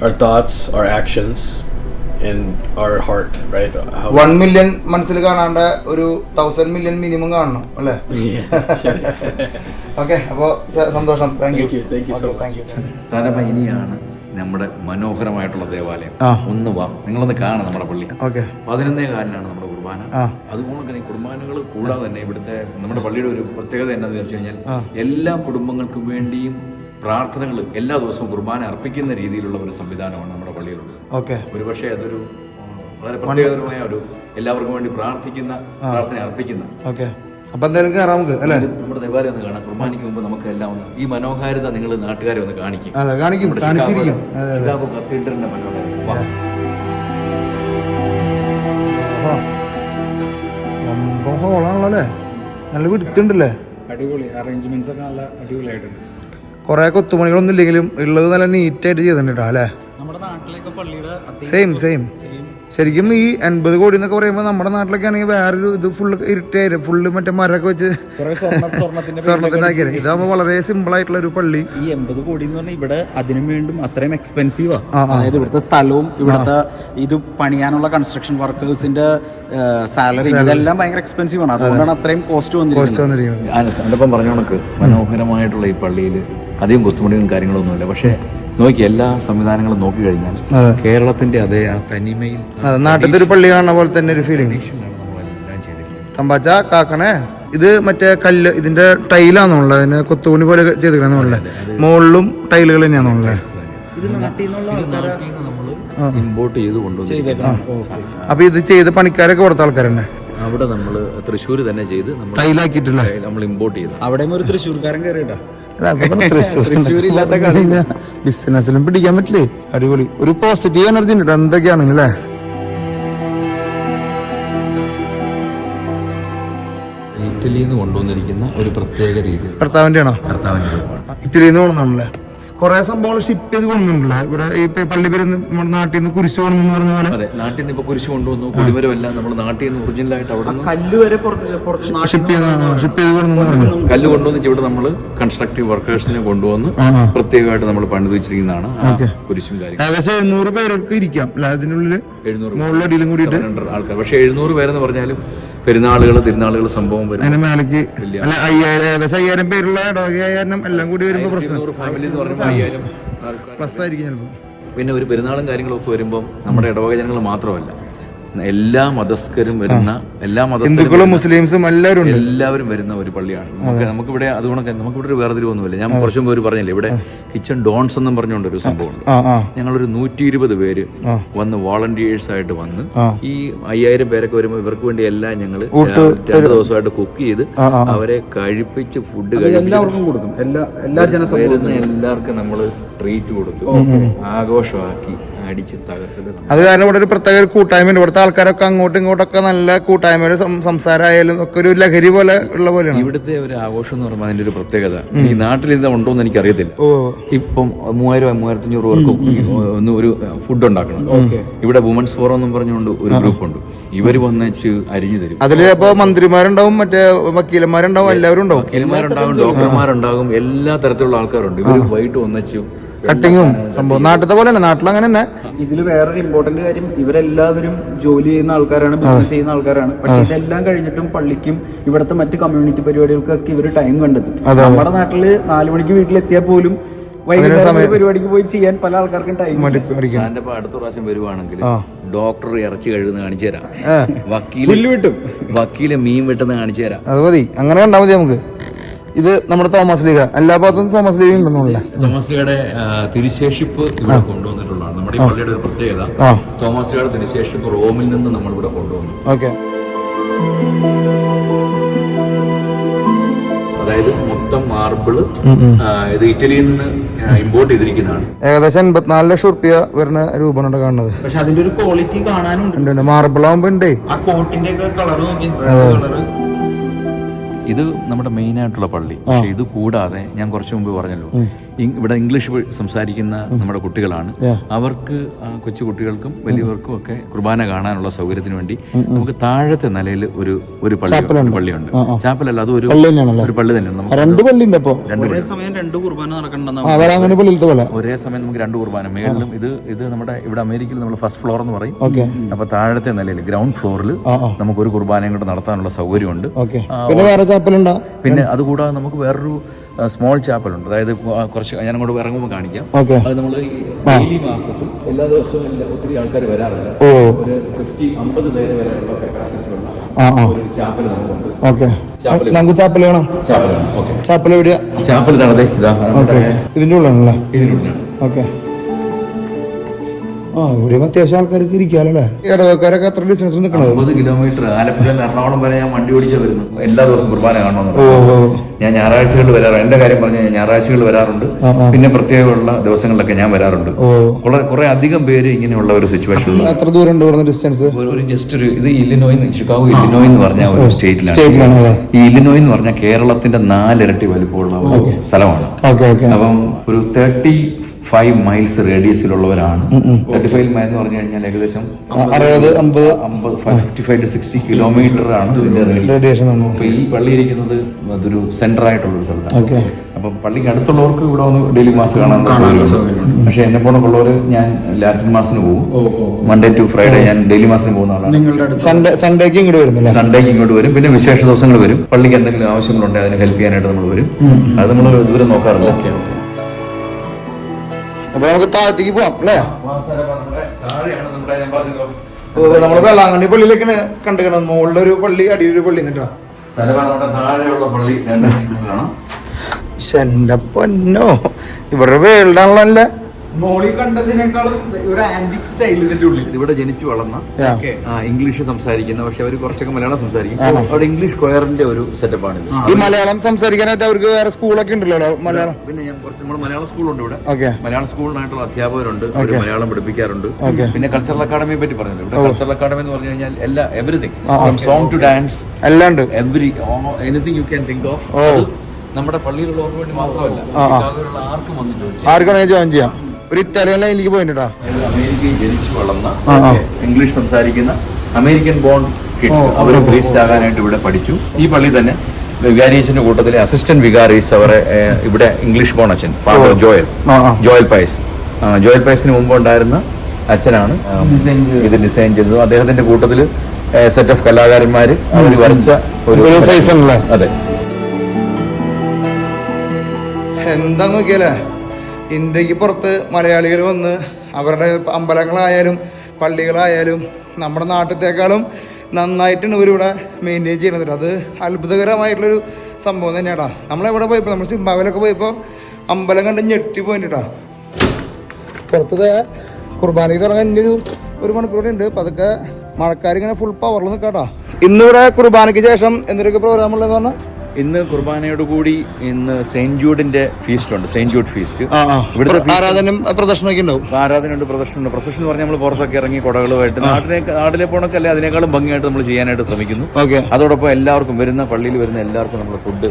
Our thoughts, our actions and our heart, right? 1 million മനസ്സിൽ കാണാണ്ട ഒരു 1000 million മിനിമം കാണണം അല്ലേ? ഓക്കെ, അപ്പോൾ സന്തോഷം. Thank you so much. സാറേ, ഇനിയാണ് നമ്മുടെ മനോഹരമായിട്ടുള്ള ദേവാലയം. ഒന്ന് വാ, നിങ്ങളൊന്ന് കാണാം നമ്മുടെ പള്ളി. 11:15 നമ്മുടെ കുർബാന. അതുപോലെ തന്നെ കുർബാനകൾ കൂടാതെ തന്നെ ഇവിടുത്തെ നമ്മുടെ പള്ളിയുടെ ഒരു പ്രത്യേകത എന്താണെന്ന് വെച്ച് കഴിഞ്ഞാൽ എല്ലാ കുടുംബങ്ങൾക്കും വേണ്ടിയും പ്രാർത്ഥനകൾ എല്ലാ ദിവസവും കുർബാന അർപ്പിക്കുന്ന രീതിയിലുള്ള ഒരു സംവിധാനമാണ് നമ്മുടെ പള്ളിയിലുള്ളത്. ഒരുപക്ഷെ അതൊരു വളരെ പ്രത്യേകതരമായ ഒരു എല്ലാവർക്കും വേണ്ടി പ്രാർത്ഥിക്കുന്ന പ്രാർത്ഥന അർപ്പിക്കുന്ന. അപ്പൊ എന്തായാലും കയറാം നമുക്ക് അല്ലേ? നമ്മുടെ ദേവാലയം ഒന്ന് കാണാം. കുർബാനയ്ക്ക് മുമ്പ് നമുക്ക് എല്ലാം ഒന്ന് ഈ മനോഹാരിത നിങ്ങൾ നാട്ടുകാരെ ഒന്ന് കാണിക്കും. കത്തീഡ്രലിന്റെ മനോഹാരിത ഹോളാണല്ലോ അല്ലേ? നല്ല വിടുത്തുണ്ടല്ലേ? അടിപൊളി അറേഞ്ച്മെന്റ്സ് ഒക്കെ നല്ല അടിപൊളിയായിട്ടുണ്ട്. കുറെ കൊത്തുപണികളൊന്നും ഇല്ലെങ്കിലും ഉള്ളത് നല്ല നീറ്റായിട്ട് ചെയ്തിട്ടുണ്ട് അല്ലേ? സെയിം ശരിക്കും ഈ 80 കോടി എന്നൊക്കെ പറയുമ്പോൾ നമ്മുടെ നാട്ടിലൊക്കെ ആണെങ്കിൽ വേറൊരു ഇത് ഫുള്ള് ഇരുട്ടായിരുന്നു. ഫുള്ള് മറ്റേ മരമൊക്കെ വെച്ച് സ്വർണ്ണത്തിന്റെ ആക്കിയത്. ഇതാകുമ്പോൾ വളരെ സിമ്പിൾ ആയിട്ടുള്ള ഒരു പള്ളി. ഈ 80 കോടി എന്ന് പറഞ്ഞാൽ ഇവിടെ അതിനു വേണ്ടും അത്രയും എക്സ്പെൻസീവാ. അതായത് ഇവിടുത്തെ സ്ഥലവും ഇവിടുത്തെ ഇത് പണിയാനുള്ള കൺസ്ട്രക്ഷൻ വർക്കേഴ്സിന്റെ സാലറി ഇതെല്ലാം ഭയങ്കര എക്സ്പെൻസീവ് ആണ്. അതുകൊണ്ടാണ് അത്രയും കോസ്റ്റ് വന്നിരിക്കുന്നത്. അതിപ്പം പറഞ്ഞ കണക്ക് മനോഹരമായിട്ടുള്ള ഈ പള്ളിയിൽ അധികം കൊത്തുപണികളും കാര്യങ്ങളൊന്നുമില്ല. പക്ഷേ നോക്കി എല്ലാ സംവിധാനങ്ങളും നോക്കി കഴിഞ്ഞാൽ കേരളത്തിന്റെ അതേ ആ തനിമയിൽ നാട്ടിലത്തെ ഒരു പള്ളി കാണുന്ന പോലെ തന്നെ ഒരു ഫീലിംഗ് തമ്പാച്ച കാക്കണേ. ഇത് മറ്റേ കല്ല് ഇതിന്റെ ടൈലാന്നുള്ളത്, അതിന് കൊത്തുപണി പോലെ ചെയ്തിരിക്കണമെന്നുള്ളത്. മുകളിലും ടൈലുകൾ തന്നെയാണെന്നുള്ളത്. ഇമ്പോർട്ട് ചെയ്ത് കൊണ്ടുവന്നു. അപ്പൊ ഇത് ചെയ്ത പണിക്കാരൊക്കെ പുറത്തെ ആൾക്കാരുണ്ട്. അവിടെ നമ്മൾ തൃശ്ശൂർ തന്നെ ചെയ്ത് ടൈലാക്കിയിട്ടില്ല, നമ്മൾ ഇമ്പോർട്ട് ചെയ്തു. അവിടെ ഒരു തൃശ്ശൂർക്കാരൻ കയറിയിട്ടാ ബിസിനസ്സിലും പിടിക്കാൻ പറ്റില്ലേ? അടിപൊളി. ഒരു പോസിറ്റീവ് എനർജി ഉണ്ട് എന്തൊക്കെയാണെങ്കിലും അല്ലേ? ഇറ്റലിയിൽ നിന്ന് കൊണ്ടുവന്നിരിക്കുന്ന ഒരു പ്രത്യേക രീതി. ഭർത്താവിന്റെ ആണോ? ഭർത്താവിന്റെ ഇറ്റലിയിൽ നിന്ന് കൊണ്ടുവന്നല്ലേ? കുറെ സംഭവങ്ങൾ ഷിപ്പ് ചെയ്ത് കൊണ്ടുവന്നില്ല. ഇവിടെ ഈ പള്ളി പേര് നാട്ടിൽ നിന്ന് കുരിശ് കൊണ്ടുവന്ന് പറഞ്ഞ പോലെ. അതെ, നാട്ടിൽ നിന്ന് ഇപ്പൊ കുരിശ് കൊണ്ടുവന്നു. കുടിമരമെല്ലാം നമ്മൾ നാട്ടിൽ നിന്ന് ഒറിജിനലായിട്ട് അവിടെ നിന്ന് കല്ല് വരെ ഷിപ്പ് ചെയ്ത് കൊണ്ടുവന്ന് പറഞ്ഞു. കല്ല് കൊണ്ടുവന്നിട്ട് ഇവിടെ നമ്മൾ കൺസ്ട്രക്റ്റീവ് വർക്കേഴ്സിനെ കൊണ്ടുവന്ന് പ്രത്യേകമായിട്ട് നമ്മൾ പണിത് വെച്ചിരിക്കുന്നതാണ് കുരിശും കാര്യങ്ങളും. ഏകദേശം 700 പേർക്ക് ഇരിക്കാം അല്ലെ അതിനുള്ളിൽ? 700 മുകളിലടിയിലും കൂടിയിട്ട് ആൾക്കാർ. പക്ഷെ 700 പേരെന്ന് പറഞ്ഞാലും പെരുന്നാളുകൾ തിരുനാളുകൾ സംഭവം വരും. അതിന് മേലേക്ക് അല്ല 5000 ഏകദേശം 5000 പേരുള്ള ഇടവകയാരണം എല്ലാം കൂടി വരുമ്പോ പ്രശ്നം. ഫാമിലി എന്ന് പറയുമ്പോൾ 5000 പ്ലസ് ആയിരിക്കും ചിലപ്പോ. പിന്നെ ഒരു പെരുന്നാളും കാര്യങ്ങളൊക്കെ വരുമ്പോൾ നമ്മുടെ ഇടവക ജനങ്ങൾ മാത്രമല്ല, എല്ലാ മതസ്ഥരും വരുന്ന, എല്ലാ ഹിന്ദുക്കളും മുസ്ലിംസും എല്ലാവരും ഉണ്ട്. എല്ലാവരും വരുന്ന ഒരു പള്ളിയാണ്. നമുക്കിവിടെ അതുകൊണ്ട് നമുക്കിവിടെ ഒരു വേർതിരിവൊന്നുമില്ല. ഞാൻ കുറച്ചും പേര് പറഞ്ഞില്ലേ, ഇവിടെ കിച്ചൺ ഡോൺസ് എന്നും പറഞ്ഞുകൊണ്ട് ഒരു സംഭവമുണ്ട്. ഞങ്ങളൊരു 120 പേര് വന്ന് വോളണ്ടിയേഴ്സ് ആയിട്ട് വന്ന് ഈ 5000 പേരൊക്കെ വരുമ്പോൾ ഇവർക്ക് വേണ്ടി എല്ലാം ഞങ്ങൾ 2 ദിവസമായിട്ട് കുക്ക് ചെയ്ത് അവരെ കഴിപ്പിച്ച് ഫുഡ് എല്ലാവർക്കും കൊടുക്കും. വരുന്ന എല്ലാവർക്കും നമ്മൾ ട്രീറ്റ് കൊടുത്തു, ആഘോഷമാക്കി അടിച്ച് തകർത്തിട്ട്. അത് കാരണം ഇവിടെ ഒരു പ്രത്യേക ഒരു കൂട്ടായ്മ. ഇവിടുത്തെ ആൾക്കാരൊക്കെ അങ്ങോട്ടും ഇങ്ങോട്ടൊക്കെ നല്ല കൂട്ടായ്മയുടെ സംസാരമായാലും ഒക്കെ ഒരു ലഹരി പോലെ ഉള്ള പോലെയാണ് ഇവിടുത്തെ ഒരു ആഘോഷം എന്ന് പറയുമ്പോൾ അതിന്റെ ഒരു പ്രത്യേകത. ഈ നാട്ടിൽ ഇത് ഉണ്ടോന്ന് എനിക്ക് അറിയത്തില്ല. ഇപ്പം 3000-3500 പേർക്ക് ഒന്ന് ഒരു ഫുഡ് ഉണ്ടാക്കണം. ഇവിടെ വുമൻസ് ഫോറം എന്നും പറഞ്ഞുകൊണ്ട് ഒരു ഗ്രൂപ്പ് ഉണ്ട്. ഇവര് വന്നേച്ച് അരിഞ്ഞു തരും. അതിൽ ഇപ്പൊ മന്ത്രിമാരുണ്ടാവും, മറ്റേ വക്കീലന്മാരുണ്ടാവും, എല്ലാവരും ഉണ്ടാവും. വക്കീലന്മാരുണ്ടാകും, ഡോക്ടർമാരുണ്ടാകും, എല്ലാ തരത്തിലുള്ള ആൾക്കാരുണ്ട്. ഇവര് വൈകിട്ട് വന്നേച്ചു കട്ടിങ്ങും സംഭവം നാട്ടിലത്തെ പോലെ തന്നെ. നാട്ടിൽ അങ്ങനെ തന്നെ. ഇതിൽ വേറൊരു ഇമ്പോർട്ടന്റ് കാര്യം, ഇവരെല്ലാവരും ജോലി ചെയ്യുന്ന ആൾക്കാരാണ്, ബിസിനസ് ചെയ്യുന്ന ആൾക്കാരാണ്. പക്ഷെ ഇതെല്ലാം കഴിഞ്ഞിട്ടും പള്ളിക്കും ഇവിടുത്തെ മറ്റ് കമ്മ്യൂണിറ്റി പരിപാടികൾക്കൊക്കെ ഇവർ ടൈം കണ്ടെത്തും. നമ്മുടെ നാട്ടില് 4 മണിക്ക് വീട്ടിലെത്തിയാൽ പോലും വൈകുന്നേരം പരിപാടിക്ക് പോയി ചെയ്യാൻ പല ആൾക്കാർക്കും ടൈം. അടുത്ത പ്രാവശ്യം വരുവാണെങ്കിൽ ഡോക്ടർ ഇറച്ചി കഴുകുന്ന കാണിച്ചു തരാം, വക്കീല് മീൻ വെട്ടുന്ന കാണിച്ചു തരാം. അത് മതി, അങ്ങനെ കണ്ടാൽ മതി നമുക്ക്. ഇത് നമ്മുടെ തോമസ് ലീഗ, എല്ലാ ഭാഗത്തും തോമസ് ലീഗ ഉണ്ടെന്നുള്ള. തോമസ് ലീഗയുടെ തിരുശേഷിപ്പ് ഇവിടെ കൊണ്ടുവന്നിട്ടുള്ളതാണ്. നമ്മുടെ ഈ പള്ളിയുടെ ഒരു പ്രത്യേകത, തോമസ് ലീഗയുടെ തിരുശേഷിപ്പ് റോമിൽ നിന്ന് നമ്മൾ ഇവിടെ കൊണ്ടുവന്നു. ഓക്കെ. അതായത് മൊത്തം മാർബിള് ഇത് ഇറ്റലിയിൽ നിന്ന് ഇമ്പോർട്ട് ചെയ്തിരിക്കുന്നതാണ്. ഏകദേശം 84 ലക്ഷം റുപ്യ വരുന്ന രൂപമാണ് കാണുന്നത്. പക്ഷെ അതിന്റെ ഒരു ക്വാളിറ്റി കാണാനുണ്ട്. മാർബിൾ ആകുമ്പോ ഉണ്ട്. ആ കോട്ടിന്റെ ഒക്കെ കളർ നോക്കി. ഇത് നമ്മുടെ മെയിൻ ആയിട്ടുള്ള പള്ളി. പക്ഷെ ഇത് കൂടാതെ ഞാൻ കുറച്ചു മുമ്പ് പറഞ്ഞല്ലോ, ഇവിടെ ഇംഗ്ലീഷ് സംസാരിക്കുന്ന നമ്മുടെ കുട്ടികളാണ്. അവർക്ക് കൊച്ചു കുട്ടികൾക്കും വലിയവർക്കും ഒക്കെ കുർബാന കാണാനുള്ള സൗകര്യത്തിന് വേണ്ടി നമുക്ക് താഴത്തെ നിലയിൽ ഒരു പള്ളിയുണ്ട്. ചാപ്പലല്ല, അത് ഒരു പള്ളി തന്നെയാണ്. ഒരേ സമയം 2 കുർബാന നടക്കണ്ടെന്ന്. ഒരേ സമയം നമുക്ക് 2 കുർബാന മേളിലും. ഇത് നമ്മുടെ ഇവിടെ അമേരിക്കയിൽ നമ്മൾ ഫസ്റ്റ് ഫ്ലോർ എന്ന് പറയും. അപ്പൊ താഴത്തെ നിലയിൽ ഗ്രൗണ്ട് ഫ്ലോറിൽ നമുക്ക് ഒരു കുർബാനയും കൂടെ നടത്താനുള്ള സൗകര്യമുണ്ട്. പിന്നെ അതുകൂടാതെ നമുക്ക് വേറൊരു സ്മോൾ ചാപ്പൽ ഉണ്ട്. അതായത് കുറച്ച് ഞാൻ അങ്ങോട്ട് ഇറങ്ങുമ്പോൾ കാണിക്കാം. അത് നമ്മൾ ഡെയിലി മാസത്തിൽ എല്ലാ ദിവസവും ഒത്തിരി ആൾക്കാർ വരാറുണ്ട്. ഒരു 50 പേര് വരെയുള്ള കപ്പാസിറ്റി ഉള്ള ഒരു ചാപ്പൽ നമുക്കുണ്ട്. ചാപ്പൽ നടത്തേ ഇതിന്റെ ഉള്ളിലാണല്ലേ? ഓക്കെ. ഇവിടെയും അത്യാവശ്യം ആൾക്കാർക്ക് ഇരിക്കാല്ലേ? ഇടവക്കാരൊക്കെ എത്ര ഡിസ്റ്റൻസ് നിൽക്കണത്? 50 കിലോമീറ്റർ. ആലപ്പുഴ എറണാകുളം വരെ ഞാൻ വണ്ടി ഓടിച്ചാ വരുന്നു. എല്ലാ ദിവസവും കുർബാന കാണണമെന്ന്. ഞാൻ ഞായറാഴ്ചകളിൽ വരാറുണ്ട്. എന്റെ കാര്യം പറഞ്ഞാൽ ഞാൻ ഞായറാഴ്ചകളിൽ വരാറുണ്ട്. പിന്നെ പ്രത്യേകമുള്ള ദിവസങ്ങളിലൊക്കെ ഞാൻ വരാറുണ്ട്. കുറെ അധികം പേര് ഇങ്ങനെയുള്ള ഒരു സിറ്റുവേഷൻ. എത്ര ദൂരം ഉണ്ട് ഡിസ്റ്റൻസ്? ഇത് ഇല്ലിനോയ്, ഷിക്കാഗോ ഇല്ലിനോയ് എന്ന് പറഞ്ഞ ഒരു സ്റ്റേറ്റിലാണ്. ഈ ഇല്ലിനോയ് എന്ന് പറഞ്ഞാൽ കേരളത്തിന്റെ 4 ഇരട്ടി വലുപ്പമുള്ള ഒരു സ്ഥലമാണ്. അപ്പം ഒരു 35 മൈൽസ് റേഡിയസിലുള്ളവരാണ്. 35 മൈൽ എന്ന് പറഞ്ഞു കഴിഞ്ഞാൽ ഏകദേശം 55 to 60 കിലോമീറ്റർ ആണ് ഇതിന്റെ റേഡിയേഷൻ. അപ്പൊ ഈ പള്ളി ഇരിക്കുന്നത് അതൊരു സെന്റർ ആയിട്ടുള്ള ഒരു സ്ഥലത്താണ്. അപ്പൊ പള്ളിക്ക് അടുത്തുള്ളവർക്ക് ഇവിടെ ഒന്ന് ഡെയിലി മാസ് കാണാനുള്ള സൗകര്യമുണ്ട്. പക്ഷെ എന്നെ പോലുള്ളവർ, ഞാൻ ലാറ്റിൻ മാസിന് പോകും. മൺഡേ ടു ഫ്രൈഡേ ഞാൻ ഡെയിലി മാസിന് പോകുന്ന ആളാണ്. സൺഡേക്ക് ഇങ്ങോട്ട് വരും. പിന്നെ വിശേഷ ദിവസങ്ങൾ വരും. പള്ളിക്ക് എന്തെങ്കിലും ആവശ്യങ്ങളുണ്ടെങ്കിൽ അതിന് ഹെൽപ്പ് ചെയ്യാനായിട്ട് നമ്മൾ വരും. അത് നമ്മൾ ദൂരം നോക്കാറില്ല. അപ്പൊ നമുക്ക് താഴത്തേക്ക് പോവാം അല്ലേ? നമ്മള് വെള്ളാങ്കണ്ണി പള്ളിയിലേക്കാണ് കണ്ടുക്കണം. മുകളിലൊരു പള്ളി, അടിയൊരു പള്ളി. എന്റെ പൊന്നോ, ഇവരുടെ വേൾഡാണല്ലോ. മോളി കണ്ടതിനേക്കാളും ഒരു ആന്റിക് സ്റ്റൈൽ ഇതിന്റെ ഉള്ളിൽ. ഇവിടെ ജനിച്ചു വളർന്ന ഇംഗ്ലീഷ് സംസാരിക്കുന്ന, പക്ഷെ അവർ കുറച്ചൊക്കെ മലയാളം സംസാരിക്കും. അവിടെ ഇംഗ്ലീഷ് കൊയറിന്റെ ഒരു സെറ്റപ്പാണ് ഇത്. ഈ മലയാളം സംസാരിക്കാനായിട്ട് അവർക്ക് വേറെ സ്കൂളൊക്കെ ഉണ്ടല്ലോ മലയാളം. പിന്നെ ഞാൻ കുറച്ച് നമ്മൾ മലയാളം സ്കൂളുണ്ട് ഇവിടെ. മലയാളം സ്കൂളിനായിട്ടുള്ള അധ്യാപകരുണ്ട്, അവർ മലയാളം പഠിപ്പിക്കാറുണ്ട്. പിന്നെ കൾച്ചറൽ അക്കാഡമിയെ പറ്റി പറഞ്ഞില്ല. ഇവിടെ കൾച്ചറൽ അക്കാഡമി എന്ന് പറഞ്ഞു കഴിഞ്ഞാൽ എല്ലാ everything from song to dance എല്ലാം ഉണ്ട്. Anything you can think of. നമ്മുടെ പള്ളിയിലുള്ളവർക്ക് വേണ്ടി മാത്രമല്ല, ആർക്കും വന്ന് ആർക്കാണെങ്കിൽ ജോയിൻ ചെയ്യാം. ഒരു ഇറ്റാലിയൻ ലൈനിലേക്ക് പോയിട്ടാ. അമേരിക്കയിൽ ജനിച്ചു വളർന്ന ഇംഗ്ലീഷ് സംസാരിക്കുന്ന അമേരിക്കൻ ബോൺ കിഡ്സ് അവർ പ്രീസ്റ്റ് ആകാനായിട്ട് ഇവിടെ പഠിച്ചു. ഈ പള്ളി തന്നെ വികാരിയച്ചന്റെ കൂട്ടത്തിലെ അസിസ്റ്റന്റ് വികാരീസ് അവരെ ഇവിടെ ഇംഗ്ലീഷ് ബോൺ അച്ഛൻ ഫാദർ ജോയൽ പൈസ്. ജോയൽ പൈസിന് മുമ്പ് ഉണ്ടായിരുന്ന അച്ഛനാണ് ഇത് ഡിസൈൻ ചെയ്തത്. അദ്ദേഹത്തിന്റെ കൂട്ടത്തിൽ സെറ്റ് ഓഫ് കലാകാരന്മാര് അവർ വരച്ച ഒരു സൈസ്. അതെ, എന്താ നോക്കിയാലേ ഇന്ത്യക്ക് പുറത്ത് മലയാളികൾ വന്ന് അവരുടെ അമ്പലങ്ങളായാലും പള്ളികളായാലും നമ്മുടെ നാട്ടിലത്തേക്കാളും നന്നായിട്ടാണ് ഇവരിവിടെ മെയിൻറ്റെയിൻ ചെയ്യുന്നത്. അത് അത്ഭുതകരമായിട്ടുള്ളൊരു സംഭവം തന്നെയാടാ. നമ്മളെവിടെ പോയപ്പോൾ നമ്മൾ സിംബാബിലൊക്കെ പോയപ്പോൾ അമ്പലം കണ്ട് ഞെട്ടി പോയിട്ടാ. പുറത്തത് കുർബാനയ്ക്ക് തുടങ്ങാൻ ഇനി ഒരു മണിക്കൂർ ഉണ്ട്. അപ്പോൾ അതൊക്കെ മഴക്കാരിങ്ങനെ ഫുൾ പവറിൽ നിൽക്കാട്ടാ. ഇന്നിവിടെ കുർബാനയ്ക്ക് ശേഷം എന്തൊക്കെ പ്രോഗ്രാം ഉള്ളതെന്ന് പറഞ്ഞാൽ ഇന്ന് കുർബാനയോട് കൂടി ഇന്ന് സെയിന്റ് ജൂഡിന്റെ ഫീസ്റ്റ് ഉണ്ട്. സെയിന്റ് ജൂഡ് ഫീസ്റ്റ് ഇവിടുത്തെ ആരാധനയും പ്രദർശനമൊക്കെ ഉണ്ടാവും. ആരാധനയുണ്ട്, പ്രദർശനമുണ്ട്. പ്രൊസഷൻ എന്ന് പറഞ്ഞാൽ നമ്മൾ പുറത്തൊക്കെ ഇറങ്ങി കുടകളുമായിട്ട് നാട്ടിലെ പോണൊക്കെ അല്ലെ അതിനേക്കാളും ഭംഗിയായിട്ട് നമ്മൾ ചെയ്യാനായിട്ട് ശ്രമിക്കുന്നു. അതോടൊപ്പം എല്ലാവർക്കും വരുന്ന പള്ളിയിൽ വരുന്ന എല്ലാവർക്കും നമ്മൾ ഫുഡ്.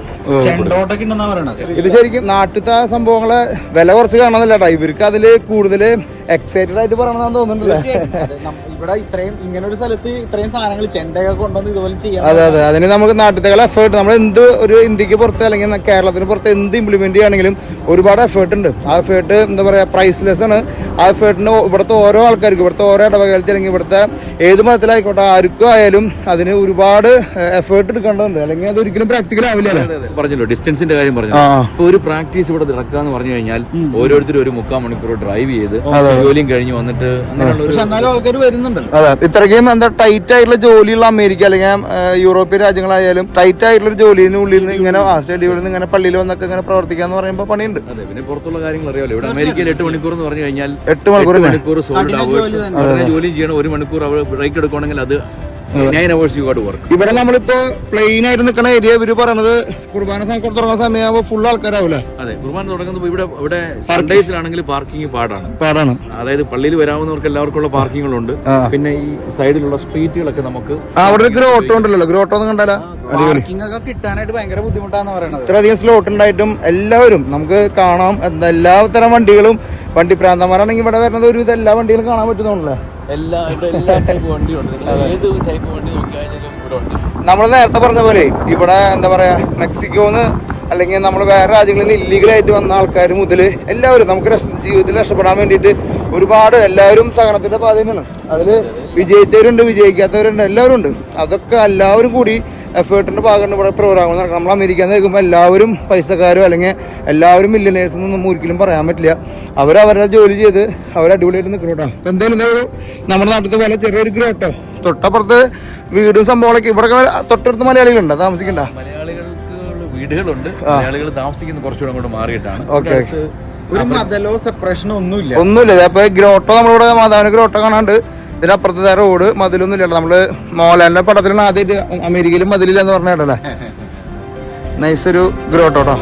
ഇത് ശരിക്കും നാട്ടിലത്തെ സംഭവങ്ങളെ വില കുറച്ച് കാണുന്നില്ല. ഇവർക്ക് അതില് കൂടുതൽ എക്സൈറ്റഡ് ആയിട്ട് പറയണമെന്ന് തോന്നുന്നുണ്ടല്ലേ. ഇവിടെ ഇത്രയും ഇങ്ങനെ ഒരു സ്ഥലത്ത് ഇത്രയും സാധനങ്ങൾ ചെണ്ടയൊക്കെ കൊണ്ടുവന്ന് ഇതുപോലെ ചെയ്യാം. അതെ അതെ, അതിന് നമുക്ക് നാട്ടിലത്തെ എഫേർട്ട്, നമ്മൾ എന്ത് ഒരു ഇന്ത്യക്ക് പുറത്ത് അല്ലെങ്കിൽ കേരളത്തിന് പുറത്ത് എന്ത് ഇംപ്ലിമെന്റ് ചെയ്യുകയാണെങ്കിലും ഒരുപാട് എഫേർട്ട് ഉണ്ട്. ആ എഫേർട്ട് എന്താ പറയാ പ്രൈസ്ലെസ് ആണ്. ആ എഫേർട്ടിന് ഇവിടുത്തെ ഓരോ ആൾക്കാർക്കും, ഇവിടുത്തെ ഓരോ ഇടവകയിലത്തെ അല്ലെങ്കിൽ ഇവിടുത്തെ ഏത് മതത്തിലായിക്കോട്ടെ ആർക്കും ആയാലും അതിന് ഒരുപാട് എഫേർട്ട് എടുക്കേണ്ടതുണ്ട്. അല്ലെങ്കിൽ അത് ഒരിക്കലും പ്രാക്ടിക്കൽ ആവില്ല. പറഞ്ഞല്ലോ ഡിസ്റ്റൻസിന്റെ കാര്യം പറഞ്ഞു. ഒരു പ്രാക്ടീസ് ഇവിടെ നടക്കാന്ന് പറഞ്ഞു കഴിഞ്ഞാൽ ഓരോരുത്തരും ഒരു 3/4 മണിക്കൂർ ഡ്രൈവ് ചെയ്ത് ജോലിയും കഴിഞ്ഞ് വന്നിട്ട് അങ്ങനെയുള്ള ആൾക്കാർ വരുന്നുണ്ടല്ലോ. അതെ, ഇത്രയ്ക്കും എന്താ ടൈറ്റ് ആയിട്ടുള്ള ജോലിയുള്ള അമേരിക്ക അല്ലെങ്കിൽ യൂറോപ്യൻ രാജ്യങ്ങളായാലും ടൈറ്റ് ആയിട്ടുള്ള ജോലിയിൽ നിന്ന് ഇങ്ങനെ സ്റ്റഡിയിൽ നിന്ന് ഇങ്ങനെ പള്ളിയിൽ വന്നൊക്കെ ഇങ്ങനെ പ്രവർത്തിക്കാന്ന് പറയുമ്പോൾ പണിയുണ്ട്. അതെ, പിന്നെ പുറത്തുള്ള കാര്യങ്ങൾ അറിയാമല്ലോ. ഇവിടെ അമേരിക്കയിൽ 8 മണിക്കൂർ എന്ന് പറഞ്ഞു കഴിഞ്ഞാൽ 8 മണിക്കൂർ സോൾഡ് അവേഴ്സ് ജോലി ചെയ്യണം. 1 മണിക്കൂർ ബ്രേക്ക് എടുക്കുകയാണെങ്കിൽ അത് 9 hours you got to work. ഇവിടെ നമ്മളിപ്പോ പ്ലെയിൻ ആയിട്ട് നിൽക്കുന്ന ഏരിയ ഇവര് പറയണത് കുർബാന തുടങ്ങുന്ന സമയമാകുമ്പോൾ ഫുൾ ആൾക്കാരാവൂലേ? അതെ, കുർബാന തുടങ്ങുന്നത് ഇവിടെ സൺഡേസിലാണെങ്കിൽ പാർക്കിംഗ് പാടാണ്. അതായത് പള്ളിയിൽ വരാവുന്നവർക്ക് എല്ലാവർക്കും ഉള്ള പാർക്കിങ്ങുകളുണ്ട്. പിന്നെ ഈ സൈഡിലുള്ള സ്ട്രീറ്റുകളൊക്കെ നമുക്ക് അവിടെ ഒരു ഗ്രോട്ടോ ഉണ്ടല്ലോ, ഗ്രോട്ടോ ഒന്നും കണ്ടാലോ കിട്ടാനായിട്ട് ഭയങ്കര ബുദ്ധിമുട്ടാന്ന് പറയുന്നത്. ഇത്രയധികം സ്ലോട്ട് ഉണ്ടായിട്ടും എല്ലാവരും നമുക്ക് കാണാം. എല്ലാത്തരം വണ്ടികളും, വണ്ടി പ്രാന്തന്മാരാണെങ്കിൽ ഇവിടെ വരുന്നത് ഒരുവിധം എല്ലാ വണ്ടികളും കാണാൻ പറ്റുന്നുണ്ടല്ലേ. എല്ലാ ടൈപ്പ് വണ്ടിയുണ്ട്. ഏത് ടൈപ്പ് വണ്ടി നോക്കിയാലും ഇവിടെ ഉണ്ട്. നമ്മൾ നേരത്തെ പറഞ്ഞ പോലെ ഇവിടെ എന്താ പറയാ മെക്സിക്കോന്ന് അല്ലെങ്കിൽ നമ്മൾ വേറെ രാജ്യങ്ങളിൽ ഇല്ലീഗലായിട്ട് വന്ന ആൾക്കാർ മുതൽ എല്ലാവരും നമുക്ക് ജീവിതത്തിൽ രക്ഷപ്പെടാൻ വേണ്ടിയിട്ട് ഒരുപാട് എല്ലാവരും സഹനത്തിന്റെ പാതയാണ്. അതിൽ വിജയിച്ചവരുണ്ട്, വിജയിക്കാത്തവരുണ്ട്, എല്ലാവരും ഉണ്ട്. അതൊക്കെ എല്ലാവരും കൂടി എഫേർട്ടിന്റെ ഭാഗമാണ് ഇവിടെ പ്രോഗ്രാമുകൾ നടക്കണം. നമ്മൾ അമേരിക്കയിൽ നിൽക്കുമ്പോൾ എല്ലാവരും പൈസക്കാരോ അല്ലെങ്കിൽ എല്ലാവരും മില്യനേഴ്സ് എന്നൊന്നും ഒരിക്കലും പറയാൻ പറ്റില്ല. അവരവരുടെ ജോലി ചെയ്ത് അവരടിപൊളിയായിട്ട് നിൽക്കണം കേട്ടോ. അപ്പം എന്തായാലും നമ്മുടെ നാട്ടിലത്തെ പോലെ ചെറിയൊരു ഗ്രോട്ടോ തൊട്ടപ്പുറത്ത് വീടും സംഭവങ്ങളൊക്കെ ഇവിടെ തൊട്ടടുത്ത് മലയാളികളുണ്ട് താമസിക്കണ്ട. മലയാളികൾക്ക് വീടുകളുണ്ട്. മലയാളികൾ താമസിക്കുന്ന കുറച്ചുകൂടെ അങ്ങോട്ട് മാറിയിട്ടാണ്. ഒരു മതലോ സെപ്പറേഷനോ ഒന്നുമില്ല. അപ്പൊ ഗ്രോട്ടോ നമ്മളിവിടെ മാതാവിന് ഗ്രോട്ടോ കാണാണ്ട്. ഇതിനപ്പുറത്തെ റോഡ് മതിലൊന്നും ഇല്ല. നമ്മള് മോഹൻലാലിന്റെ പടത്തിലാണ് ആദ്യമായിട്ട് അമേരിക്കയിൽ മതിലില്ല എന്ന് പറഞ്ഞ കേട്ടല്ലേ. നൈസൊരു ഗ്രോട്ടോട്ടോ.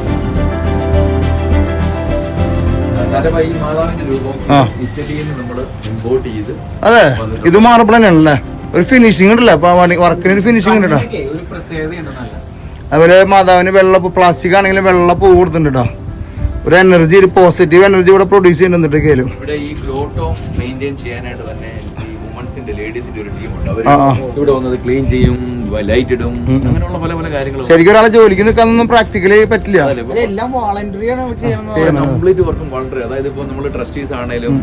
അതെ, ഇത് മാർബിൾ തന്നെയാണല്ലേ. ഒരു ഫിനിഷിംഗ് ഉണ്ടല്ലോ. അപ്പൊ വർക്കിന് ഒരു ഫിനിഷിംഗ് ഉണ്ട് കേട്ടോ. അതുപോലെ മാതാവിന് വെള്ള പ്ലാസ്റ്റിക് ആണെങ്കിലും വെള്ള പൂ കൊടുത്തിട്ടുണ്ട് കേട്ടോ. ഒരു എനർജി, ഒരു പോസിറ്റീവ് എനർജി ഇവിടെ പ്രൊഡ്യൂസ് ചെയ്യുന്നുണ്ട്. കേലും ഇവിടെ ഈ ഗ്രോട്ടോ മെയിൻറ്റെയിൻ ചെയ്യാനായിട്ട് തന്നെ ലേഡീസിന്റെ ഒരു ടീമുണ്ട്. അവർ ഇവിടെ വന്നത് ക്ലീൻ ചെയ്യും, ലൈറ്റ് ഇടും, അങ്ങനെയുള്ള പല പല കാര്യങ്ങളും. ശരിക്കും ഒരാളെ ജോലിക്ക് നിൽക്കാനൊന്നും പ്രാക്ടിക്കലി പറ്റില്ല. എല്ലാം വോളണ്ടറിയാണ് കംപ്ലീറ്റ് വർക്കും വോളണ്ടറി. അതായത് ഇപ്പോൾ നമ്മൾ ട്രസ്റ്റീസ് ആണെങ്കിലും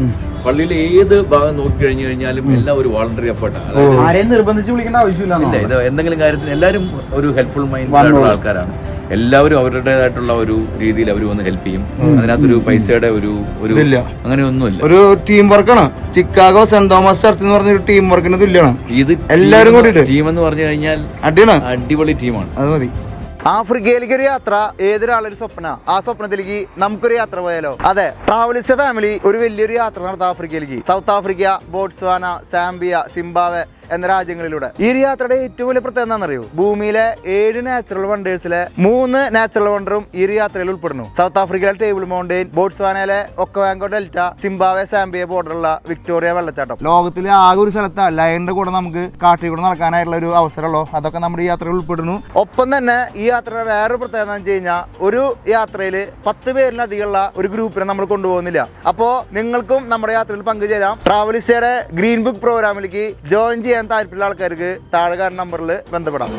പള്ളിയിൽ ഏത് ഭാഗം നോക്കി കഴിഞ്ഞു കഴിഞ്ഞാലും എല്ലാം ഒരു വോളണ്ടറി എഫേർട്ടാണ്. ആരെയും നിർബന്ധിച്ച് വിളിക്കേണ്ട ആവശ്യമില്ല. ഇത് എന്തെങ്കിലും കാര്യത്തിന് എല്ലാവരും ഒരു ഹെൽപ്ഫുൾ മൈൻഡുള്ള ആൾക്കാരാണ്. എല്ലാവരും അവരുടേതായിട്ടുള്ള ഒരു രീതിയിൽ അവർ വന്ന് ഹെൽപ്പ് ചെയ്യും. അതിനകത്തൊരു പൈസയുടെ ഒരു അങ്ങനെയൊന്നുമില്ല. ഒരു ടീം വർക്കാണ്. ചിക്കാഗോ സെന്റ് തോമസ് ചർച്ച് എന്ന് പറഞ്ഞൊരു ടീം വർക്കിന് തുല്യമാണ്. ഇത് എല്ലാവരും കൂടി ടീം എന്ന് പറഞ്ഞു കഴിഞ്ഞാൽ അടിപൊളി അടിപൊളി ടീമാണ്. അത് മതി. ആഫ്രിക്കയിലേക്ക് ഒരു യാത്ര ഏതൊരാളൊരു സ്വപ്ന. ആ സ്വപ്നത്തിലേക്ക് നമുക്കൊരു യാത്ര പോയാലോ? അതെ, ട്രാവലിസ്റ്റ് ഫാമിലി ഒരു വലിയൊരു യാത്ര നടത്താം ആഫ്രിക്കയിലേക്ക്. South Africa, Botswana, Zambia, Zimbabwe എന്ന രാജ്യങ്ങളിലൂടെ. ഈ ഒരു യാത്രയുടെ ഏറ്റവും വലിയ പ്രത്യേകത എന്താണെന്നറിയോ? ഭൂമിയിലെ 7 നാച്ചുറൽ വണ്ടേഴ്സിലെ 3 നാച്ചുറൽ വണ്ടറും ഈ ഒരു യാത്രയിൽ ഉൾപ്പെടുന്നു. സൗത്ത് ആഫ്രിക്കയിലെ ടേബിൾ മൗണ്ടെയിൻ, ബോട്സ്വാനയിലെ ഒക്കവാങ്കോ ഡെൽറ്റ, സിംബാബ്വെ സാംബിയ ബോർഡറുള്ള വിക്ടോറിയ വെള്ളച്ചാട്ടം. ലോകത്തിലെ ആകെ ഒരു സ്ഥലത്താണ് ലയണിന്റെ കൂടെ നമുക്ക് കാട്ടിൽ കൂടെ നടക്കാനായിട്ടുള്ള ഒരു അവസരമുള്ളൂ. അതൊക്കെ നമ്മുടെ ഈ യാത്രയിൽ ഉൾപ്പെടുന്നു. ഒപ്പം തന്നെ ഈ യാത്രയുടെ വേറൊരു പ്രത്യേകത എന്ന് വെച്ച് കഴിഞ്ഞാൽ ഒരു യാത്രയിൽ 10 പേരിലധികമുള്ള ഒരു ഗ്രൂപ്പിനെ നമ്മൾ കൊണ്ടുപോകുന്നില്ല. അപ്പോ നിങ്ങൾക്കും നമ്മുടെ യാത്രയിൽ പങ്കുചേരാം. ട്രാവലിസ്റ്റയുടെ ഗ്രീൻ ബുക്ക് പ്രോഗ്രാമിലേക്ക് ജോയിൻ ചെയ്യാൻ താല്പര്യമുള്ള ആൾക്കാർക്ക് താഴെ കാണുന്ന നമ്പറിൽ ബന്ധപ്പെടാം.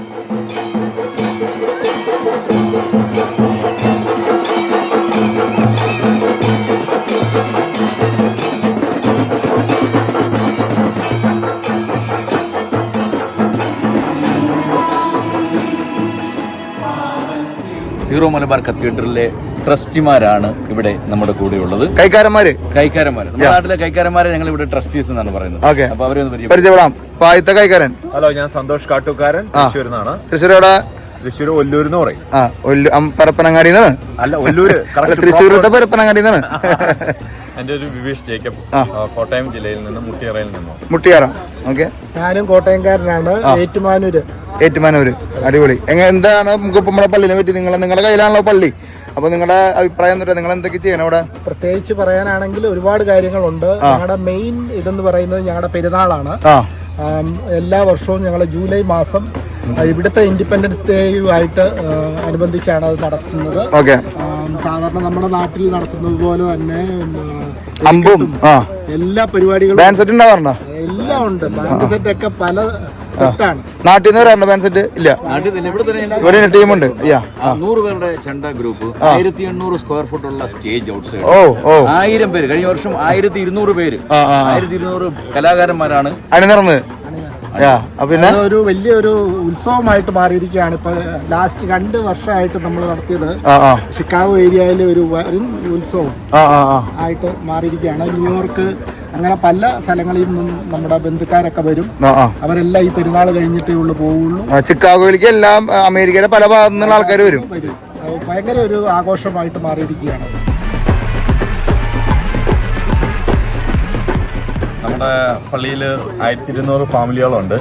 സീറോ മലബാർ കത്തീഡ്രലിലെ ട്രസ്റ്റിമാരാണ് ഇവിടെ നമ്മുടെ കൂടെ ഉള്ളത്. കൈക്കാരന്മാര് നമ്മുടെ നാട്ടിലെ കൈക്കാരന്മാരെ ഞങ്ങൾ ഇവിടെ ട്രസ്റ്റീസ് എന്നാണ് പറയുന്നത്. അപ്പൊ അവരൊന്ന് പരിചയപ്പെടാം. ആദ്യത്തെ കൈക്കാരൻ. ഹലോ, ഞാൻ സന്തോഷ് കാട്ടൂക്കാരൻ, തൃശ്ശൂരിൽ നിന്നാണ്. തൃശ്ശൂർ ഒല്ലൂർ എന്ന് പറയും. പരപ്പനങ്ങാടി അല്ല, ഒല്ലൂര് തൃശ്ശൂരത്തെ പരപ്പനങ്ങാടി എന്നാണ്. എന്റെ ഒരു വിവേഷ് ജേക്കബ്, കോട്ടയം ജില്ലയിൽ നിന്ന് മുട്ടിയറയിൽ നിന്നും. മുട്ടിയാറ. ഓക്കെ. ഞാനും കോട്ടയംകാരനാണ്. ഏറ്റുമാനൂര്. അടിപൊളി. എന്താണ് നമുക്ക് നമ്മുടെ പള്ളിനെ പറ്റി? നിങ്ങളുടെ കയ്യിലാണല്ലോ പള്ളി. അപ്പൊ നിങ്ങളുടെ അഭിപ്രായം എന്താ? നിങ്ങൾ എന്തൊക്കെ ചെയ്യണം അവിടെ? പ്രത്യേകിച്ച് പറയാനാണെങ്കിൽ ഒരുപാട് കാര്യങ്ങളുണ്ട്. ഞങ്ങളുടെ മെയിൻ ഇതെന്ന് പറയുന്നത് ഞങ്ങളുടെ പെരുന്നാളാണ്. എല്ലാ വർഷവും ഞങ്ങൾ ജൂലൈ മാസം ഇവിടുത്തെ ഇൻഡിപെൻഡൻസ് ഡേയുമായിട്ട് അനുബന്ധിച്ചാണ് അത് നടത്തുന്നത്. സാധാരണ നമ്മുടെ നാട്ടിൽ നടത്തുന്നത് പോലെ തന്നെ അമ്പും എല്ലാ പരിപാടികളും എല്ലാം ഉണ്ട്. ബാൻഡ് സെറ്റ് ഒക്കെ പല സെറ്റാണ്. നാട്ടിൽ നിന്ന് വരാറുണ്ട് ബാൻഡ് സെറ്റ്? ഇല്ല, ഇവിടെ ടീമുണ്ട്. 100 പേരുടെ ചെണ്ട ഗ്രൂപ്പ്, 1800 സ്ക്വയർ ഫുട്ട് ഉള്ള സ്റ്റേജ് ഔട്ട് സൈഡ്, 1000 പേര്. കഴിഞ്ഞ വർഷം 1200 പേര്, 1200 കലാകാരന്മാരാണ് അണിനിറന്നത്. പിന്നെ ഒരു വലിയൊരു ഉത്സവമായിട്ട് മാറിയിരിക്കുകയാണ്. ഇപ്പൊ ലാസ്റ്റ് 2 വർഷമായിട്ട് നമ്മൾ നടത്തിയത് ഷിക്കാഗോ ഏരിയയിലെ ഒരു ഉത്സവം ആയിട്ട് മാറിയിരിക്കുകയാണ്. ന്യൂയോർക്ക്, അങ്ങനെ പല സ്ഥലങ്ങളിൽ നിന്നും നമ്മുടെ ബന്ധുക്കാരൊക്കെ വരും. അവരെല്ലാം ഈ പെരുന്നാൾ കഴിഞ്ഞിട്ടേ ഉള്ളു പോവുള്ളൂ. ചിക്കാഗോയിലേക്ക് എല്ലാം അമേരിക്കയുടെ പല ഭാഗത്തു നിന്നുള്ള ആൾക്കാർ വരും. ഭയങ്കര ഒരു ആഘോഷമായിട്ട് മാറിയിരിക്കുകയാണ്. നമ്മുടെ പള്ളിയിൽ 1200 ഫാമിലികളുണ്ട്.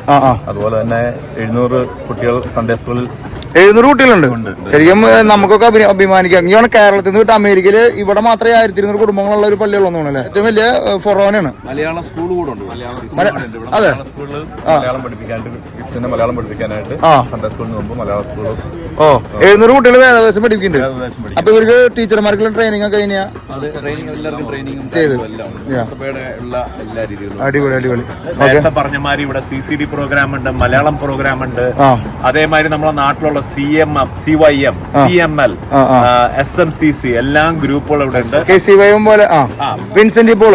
അതുപോലെ തന്നെ 700 കുട്ടികൾ സൺഡേ സ്കൂളിൽ 700 കുട്ടികളുണ്ട്. ശരിക്കും നമുക്കൊക്കെ അഭിമാനിക്കാം. ഇങ്ങനെ കേരളത്തിൽ നിന്ന് വിട്ട് അമേരിക്കയില് ഇവിടെ മാത്രമേ 1200 കുടുംബങ്ങളുള്ള ഒരു പള്ളികളൊന്നുമല്ലേ. ഏറ്റവും വലിയ ഫൊറോനാണ്. മലയാളം സ്കൂൾ കൂടെ ഉണ്ട്. അതെ, സ്കൂളിൽ മലയാളം പഠിപ്പിക്കാനായിട്ട്, കിഡ്സിനെ മലയാളം പഠിപ്പിക്കാനായിട്ട് സൺഡേ സ്കൂളിന് മുമ്പ് മലയാളം സ്കൂളും 700 കുട്ടികൾ വേദവശം പഠിപ്പിക്കുന്നുണ്ട്. അപ്പൊ ഇവർക്ക് ടീച്ചർമാർക്കുള്ള ട്രെയിനിങ് ഒക്കെ കഴിഞ്ഞാൽ ചെയ്ത്. അടിപൊളി. നേരത്തെ പറഞ്ഞമാതിരി ഇവിടെ CCD പ്രോഗ്രാം ഉണ്ട്, മലയാളം പ്രോഗ്രാം ഉണ്ട്. അതേമാതിരി നമ്മുടെ നാട്ടിലുള്ള CMM, CYM, CML, SMCC എല്ലാം ഗ്രൂപ്പുകൾ ഇവിടെ ഉണ്ട്. വിൻസെന്റ് പോൾ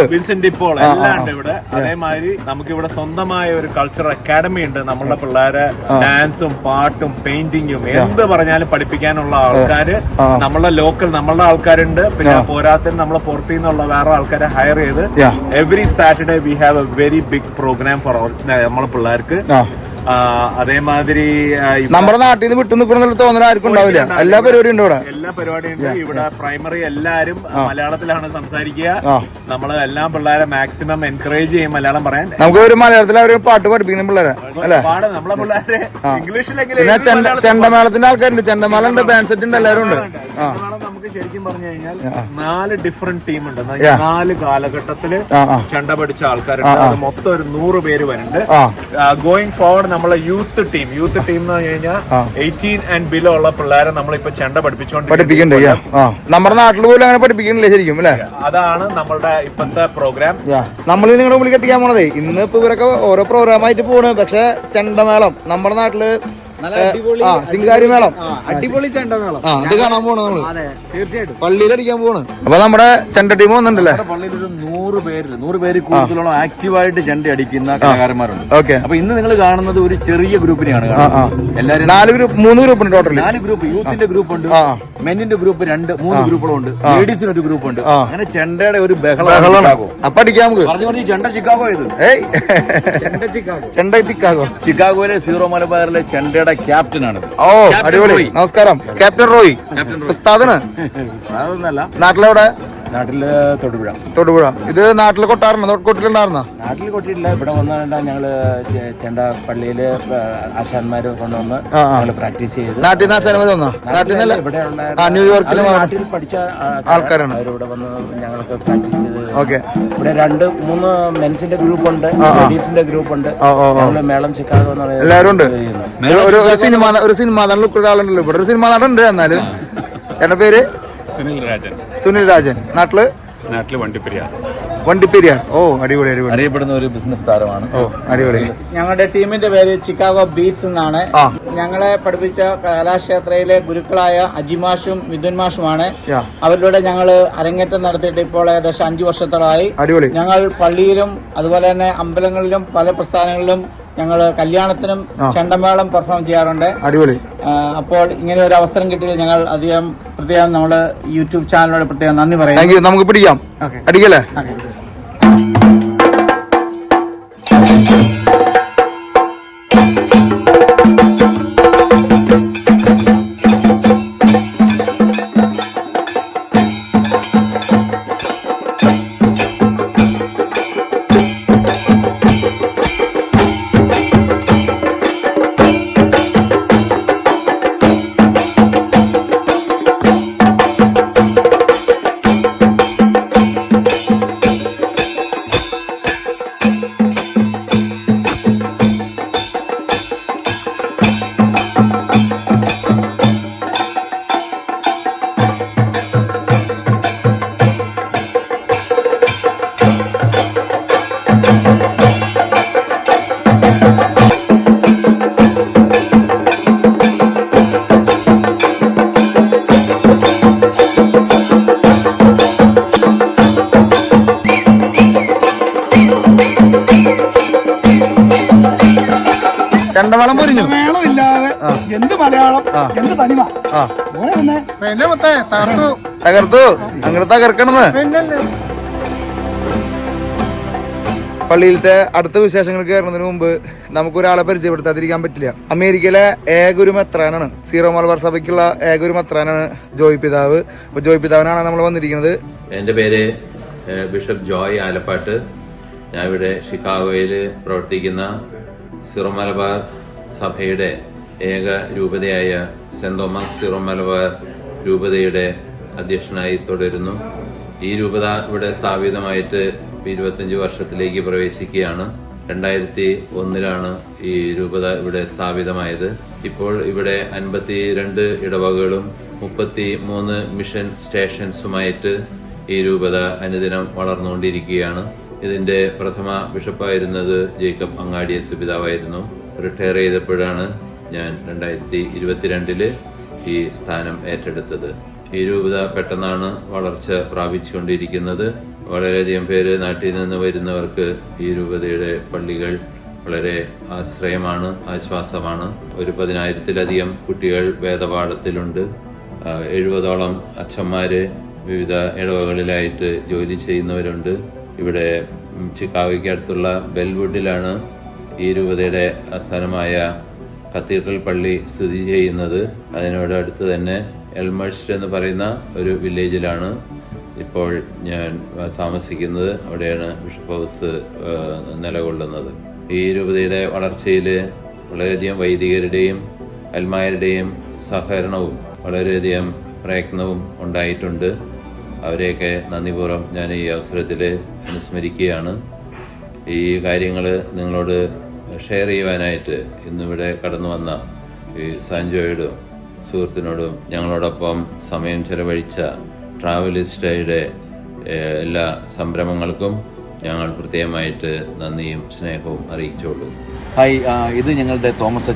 എല്ലാം ഉണ്ട് ഇവിടെ. അതേമാതിരി നമുക്ക് ഇവിടെ സ്വന്തമായ ഒരു കൾച്ചറൽ അക്കാഡമി ഉണ്ട്. നമ്മളുടെ പിള്ളേരെ ഡാൻസും പാട്ടും പെയിന്റിങ്ങും എന്ത് പറഞ്ഞാലും പഠിപ്പിക്കാനുള്ള ആൾക്കാര് നമ്മളുടെ ലോക്കൽ നമ്മളുടെ ആൾക്കാരുണ്ട്. പിന്നെ പോരാത്തിന് നമ്മളെ പുറത്തു നിന്നുള്ള വേറെ ആൾക്കാരെ ഹയർ ചെയ്ത് every Saturday we have a very big programme for നമ്മളെ പിള്ളേർക്ക്. അതേമാതിരി നമ്മുടെ നാട്ടിൽ നിന്ന് വിട്ടു നിൽക്കുന്ന തോന്നൽ ആർക്കും ഉണ്ടാവില്ല. എല്ലാ പരിപാടിയും ഉണ്ട് ഇവിടെ. എല്ലാ പരിപാടിയും ഉണ്ട് ഇവിടെ. പ്രൈമറി എല്ലാരും മലയാളത്തിലാണ് സംസാരിക്കുക. നമ്മള് എല്ലാ പിള്ളേരെ മാക്സിമം എൻകറേജ് ചെയ്യും മലയാളം പറയാൻ. നമുക്ക് ഒരു മലയാളത്തിൽ അവർ പാട്ട് പഠിപ്പിക്കുന്ന പിള്ളേരെ അല്ലെ? നമ്മളെ പിള്ളേരെ ഇംഗ്ലീഷിലെങ്കിലും ചെണ്ടമേളത്തിന്റെ ആൾക്കാരുണ്ട്, ചെണ്ടമേള ഉണ്ട്, ബാൻഡ് സെറ്റ് ഉണ്ട്, എല്ലാവരും ഉണ്ട്. നമുക്ക് ശരിക്കും പറഞ്ഞു കഴിഞ്ഞാൽ 4 ഡിഫറെന്റ് ടീം ഉണ്ട്. 4 കാലഘട്ടത്തില് ചെണ്ട പഠിച്ച ആൾക്കാരുണ്ട്. അത് മൊത്തം ഒരു 100 പേര് വരുന്നുണ്ട്. ഗോയിങ് ഫോർവേഡ് നമ്മളെ യൂത്ത് ടീം എന്ന് പറഞ്ഞു കഴിഞ്ഞാൽ 18 and below ഉള്ള പിള്ളേരെ നമ്മളിപ്പോ ചെണ്ട പഠിപ്പിച്ചോണ്ടിരിക്കുന്നുണ്ട്. നമ്മുടെ നാട്ടിൽ പോലും അങ്ങനെ പഠിപ്പിക്കുന്നില്ലേ ശരിക്കും അല്ലെ? അതാണ് നമ്മളുടെ ഇപ്പത്തെ പ്രോഗ്രാം. നമ്മൾ നിങ്ങളുടെ വിളിക്ക് എത്തിക്കാൻ പോണതേ. ഇന്ന് ഇപ്പൊ ഇവരൊക്കെ ഓരോ പ്രോഗ്രാമായിട്ട് പോണ്. പക്ഷെ ചെണ്ടമേളം നമ്മുടെ നാട്ടില് സിംഗാരിമേളം, അടിപൊളി ചെണ്ടമേളം അത് കാണാൻ പോണ് നമ്മള്. തീർച്ചയായിട്ടും പള്ളിയിൽ അടിക്കാൻ പോണ്. അപ്പൊ നമ്മുടെ ചെണ്ട ടീം വന്നിട്ടുണ്ടല്ലേ? പള്ളിയിൽ ഒരു 100 100 പേര് കൂടുതലോളം ആക്റ്റീവായിട്ട് ചെണ്ട അടിക്കുന്ന കലാകാരന്മാരുണ്ട്. അപ്പൊ ഇന്ന് നിങ്ങൾ കാണുന്നത് ഒരു ചെറിയ ഗ്രൂപ്പിനെയാണ് എല്ലാവരും 3 ഗ്രൂപ്പ് ഉണ്ട് ടോട്ടൽ. 4 ഗ്രൂപ്പ്. യൂത്തിന്റെ ഗ്രൂപ്പ് ഉണ്ട്, മെന്നിന്റെ ഗ്രൂപ്പ് 2-3 ഗ്രൂപ്പുകളും ഉണ്ട്, ലേഡീസിന് ഒരു ഗ്രൂപ്പ് ഉണ്ട്. അങ്ങനെ ചെണ്ടയുടെ ഒരു ബഹളം. അപ്പൊ അടിക്കാം നമുക്ക്. പറഞ്ഞു ചെണ്ട ചിക്കാഗോ ഇത്. ചെണ്ട ചിക്കാഗോ. ചിക്കാഗോയിലെ സീറോ മലബാറിലെ ചെണ്ടയുടെ ക്യാപ്റ്റനാണ്. ഓ അടിപൊളി. നമസ്കാരം ക്യാപ്റ്റൻ റോയ്. ഉസ്താദാണ്. നാട്ടിലെവിടെ? നാട്ടില് തൊടുപുഴ. ഇത് നാട്ടിൽ കൊട്ടിലുണ്ടായിരുന്ന? നാട്ടിൽ കൊട്ടിയിട്ടില്ല. ഇവിടെ വന്നിട്ട് ഞങ്ങള് ചെണ്ട പള്ളിയില് ആശാന്മാര് കൊണ്ടുവന്ന് ഞങ്ങള് പ്രാക്ടീസ് ചെയ്ത്. നാട്ടിൽ നിന്ന് ആശാന്മാര് വന്നോ? നാട്ടിൽ നിന്നല്ല, ന്യൂയോർക്കിൽ നാട്ടിൽ പഠിച്ച ആൾക്കാരാണ് അവരിവിടെ വന്ന് ഞങ്ങൾക്ക് പ്രാക്ടീസ് ചെയ്ത്. ഓക്കെ. ഇവിടെ 2-3 മെൻസിന്റെ ഗ്രൂപ്പ് ഉണ്ട്, ലേഡീസിന്റെ ഗ്രൂപ്പ് ഉണ്ട്. ഞങ്ങള് മേളം ചിക്കാഗോ എന്ന് പറയുന്നത് എല്ലാവരും ഉണ്ട്. ഒരു സിനിമ നടൻ ലുക്കുള്ള ആളുണ്ടല്ലോ ഇവിടെ. ഒരു സിനിമ നടൻ ഉണ്ട്. എന്നാലും എന്റെ പേര് സുനിൽ രാജൻ. നാട്ടില് വണ്ടിപ്പെരിയാർ. ഓ അടിപൊളി. അറിയപ്പെടുന്ന ഒരു ബിസിനസ് താരമാണ്. ഓ അടിപൊളി. ഞങ്ങളുടെ ടീമിന്റെ പേര് ചിക്കാഗോ ബീറ്റ്സ് എന്നാണ്. ഞങ്ങളെ പഠിപ്പിച്ച കലാക്ഷേത്രയിലെ ഗുരുക്കളായ അജിമാഷും മിഥുൻ മാഷുമാണ്. അവരിലൂടെ ഞങ്ങൾ അരങ്ങേറ്റം നടത്തിയിട്ട് ഇപ്പോൾ ഏകദേശം 5 വർഷത്തോളമായി. അടിപൊളി. ഞങ്ങൾ പള്ളിയിലും അതുപോലെ തന്നെ അമ്പലങ്ങളിലും പല പ്രസ്ഥാനങ്ങളിലും ഞങ്ങൾ കല്യാണത്തിനും ചെണ്ടമേളം പെർഫോം ചെയ്യാറുണ്ട്. അടിപൊളി. അപ്പോൾ ഇങ്ങനെ ഒരു അവസരം കിട്ടിയത് ഞങ്ങൾ പ്രത്യേകം നമ്മുടെ യൂട്യൂബ് ചാനലിനോട് പ്രത്യേകം നന്ദി പറയാം. നമുക്ക് പിടിക്കാം. അടിക്കല്ലേ? ചെണ്ടമേളം പൊരിഞ്ഞു. മേളമില്ലാതെ എന്ത് മലയാളം, എന്ത് തനിമ. തകർത്തു. അങ്ങനെ തകർക്കണെന്ന്. പള്ളിയിലത്തെ അടുത്ത വിശേഷങ്ങൾ കയറുന്നതിന് മുമ്പ് നമുക്കൊരാളെ പരിചയപ്പെടുത്താതിരിക്കാൻ പറ്റില്ല. അമേരിക്കയിലെ ഏകൊരു മെത്രാനാണ്, സീറോ മലബാർ സഭയ്ക്കുള്ള ഏകൊരു മെത്രാനാണ് ജോയ് പിതാവ്. അപ്പൊ ജോയ് പിതാവിനാണ് നമ്മൾ വന്നിരിക്കുന്നത്. എൻ്റെ പേര് ബിഷപ്പ് ജോയ് ആലപ്പാട്ട്. ഞാൻ ഇവിടെ ഷിക്കാഗോയിൽ പ്രവർത്തിക്കുന്ന സീറോ മലബാർ സഭയുടെ ഏക രൂപതയായ സെന്റ് തോമസ് സീറോ മലബാർ രൂപതയുടെ അധ്യക്ഷനായി തുടരുന്നു. ഈ രൂപത ഇവിടെ സ്ഥാപിതമായിട്ട് 25 വർഷത്തിലേക്ക് പ്രവേശിക്കുകയാണ്. 2001 ഈ രൂപത ഇവിടെ സ്ഥാപിതമായത്. ഇപ്പോൾ ഇവിടെ 52 ഇടവകകളും 33 മിഷൻ സ്റ്റേഷൻസുമായിട്ട് ഈ രൂപത അനുദിനം വളർന്നുകൊണ്ടിരിക്കുകയാണ്. ഇതിന്റെ പ്രഥമ ബിഷപ്പായിരുന്നത് ജേക്കബ് അങ്ങാടിയത്ത് പിതാവായിരുന്നു. റിട്ടയർ ചെയ്തപ്പോഴാണ് ഞാൻ 2022 ഈ സ്ഥാനം ഏറ്റെടുത്തത്. ഈ രൂപത പെട്ടെന്നാണ് വളർച്ച പ്രാപിച്ചുകൊണ്ടിരിക്കുന്നത്. വളരെയധികം പേര് നാട്ടിൽ നിന്ന് വരുന്നവർക്ക് ഈ രൂപതയുടെ പള്ളികൾ വളരെ ആശ്രയമാണ്, ആശ്വാസമാണ്. ഒരു 10,000-ത്തിലധികം കുട്ടികൾ വേദപാഠത്തിലുണ്ട്. 70ഓളം അച്ഛന്മാര് വിവിധ ഇടവകളിലായിട്ട് ജോലി ചെയ്യുന്നവരുണ്ട്. ഇവിടെ ചിക്കാഗോയ്ക്ക് അടുത്തുള്ള ബെൽവുഡിലാണ് ഈ രൂപതയുടെ ആസ്ഥാനമായ കത്തീഡ്രൽ പള്ളി സ്ഥിതി ചെയ്യുന്നത്. അതിനോട് അടുത്ത് തന്നെ എൽമേഴ്സ്റ്റ് എന്ന് പറയുന്ന ഒരു വില്ലേജിലാണ് ഇപ്പോൾ ഞാൻ താമസിക്കുന്നത്. അവിടെയാണ് ബിഷപ്പ് ഹൗസ് നിലകൊള്ളുന്നത്. ഈ രൂപതയുടെ വളർച്ചയിൽ വളരെയധികം വൈദികരുടെയും അൽമായരുടെയും സഹകരണവും വളരെയധികം പ്രയത്നവും ഉണ്ടായിട്ടുണ്ട്. അവരെയൊക്കെ നന്ദിപൂർവ്വം ഞാൻ ഈ അവസരത്തിൽ അനുസ്മരിക്കുകയാണ്. ഈ കാര്യങ്ങൾ നിങ്ങളോട് ഷെയർ ചെയ്യുവാനായിട്ട് ഇന്നിവിടെ കടന്നു വന്ന ഈ സാൻജോയോടും സുഹൃത്തിനോടും ഞങ്ങളോടൊപ്പം സമയം ചെലവഴിച്ച ട്രാവലിസ്റ്റയുടെ എല്ലാ സംരംഭങ്ങൾക്കും ഞങ്ങൾ പ്രത്യേകമായിട്ട് നന്ദിയും സ്നേഹവും അറിയിച്ചോളൂ. ഹായ്, ഇത് ഞങ്ങളുടെ തോമസ്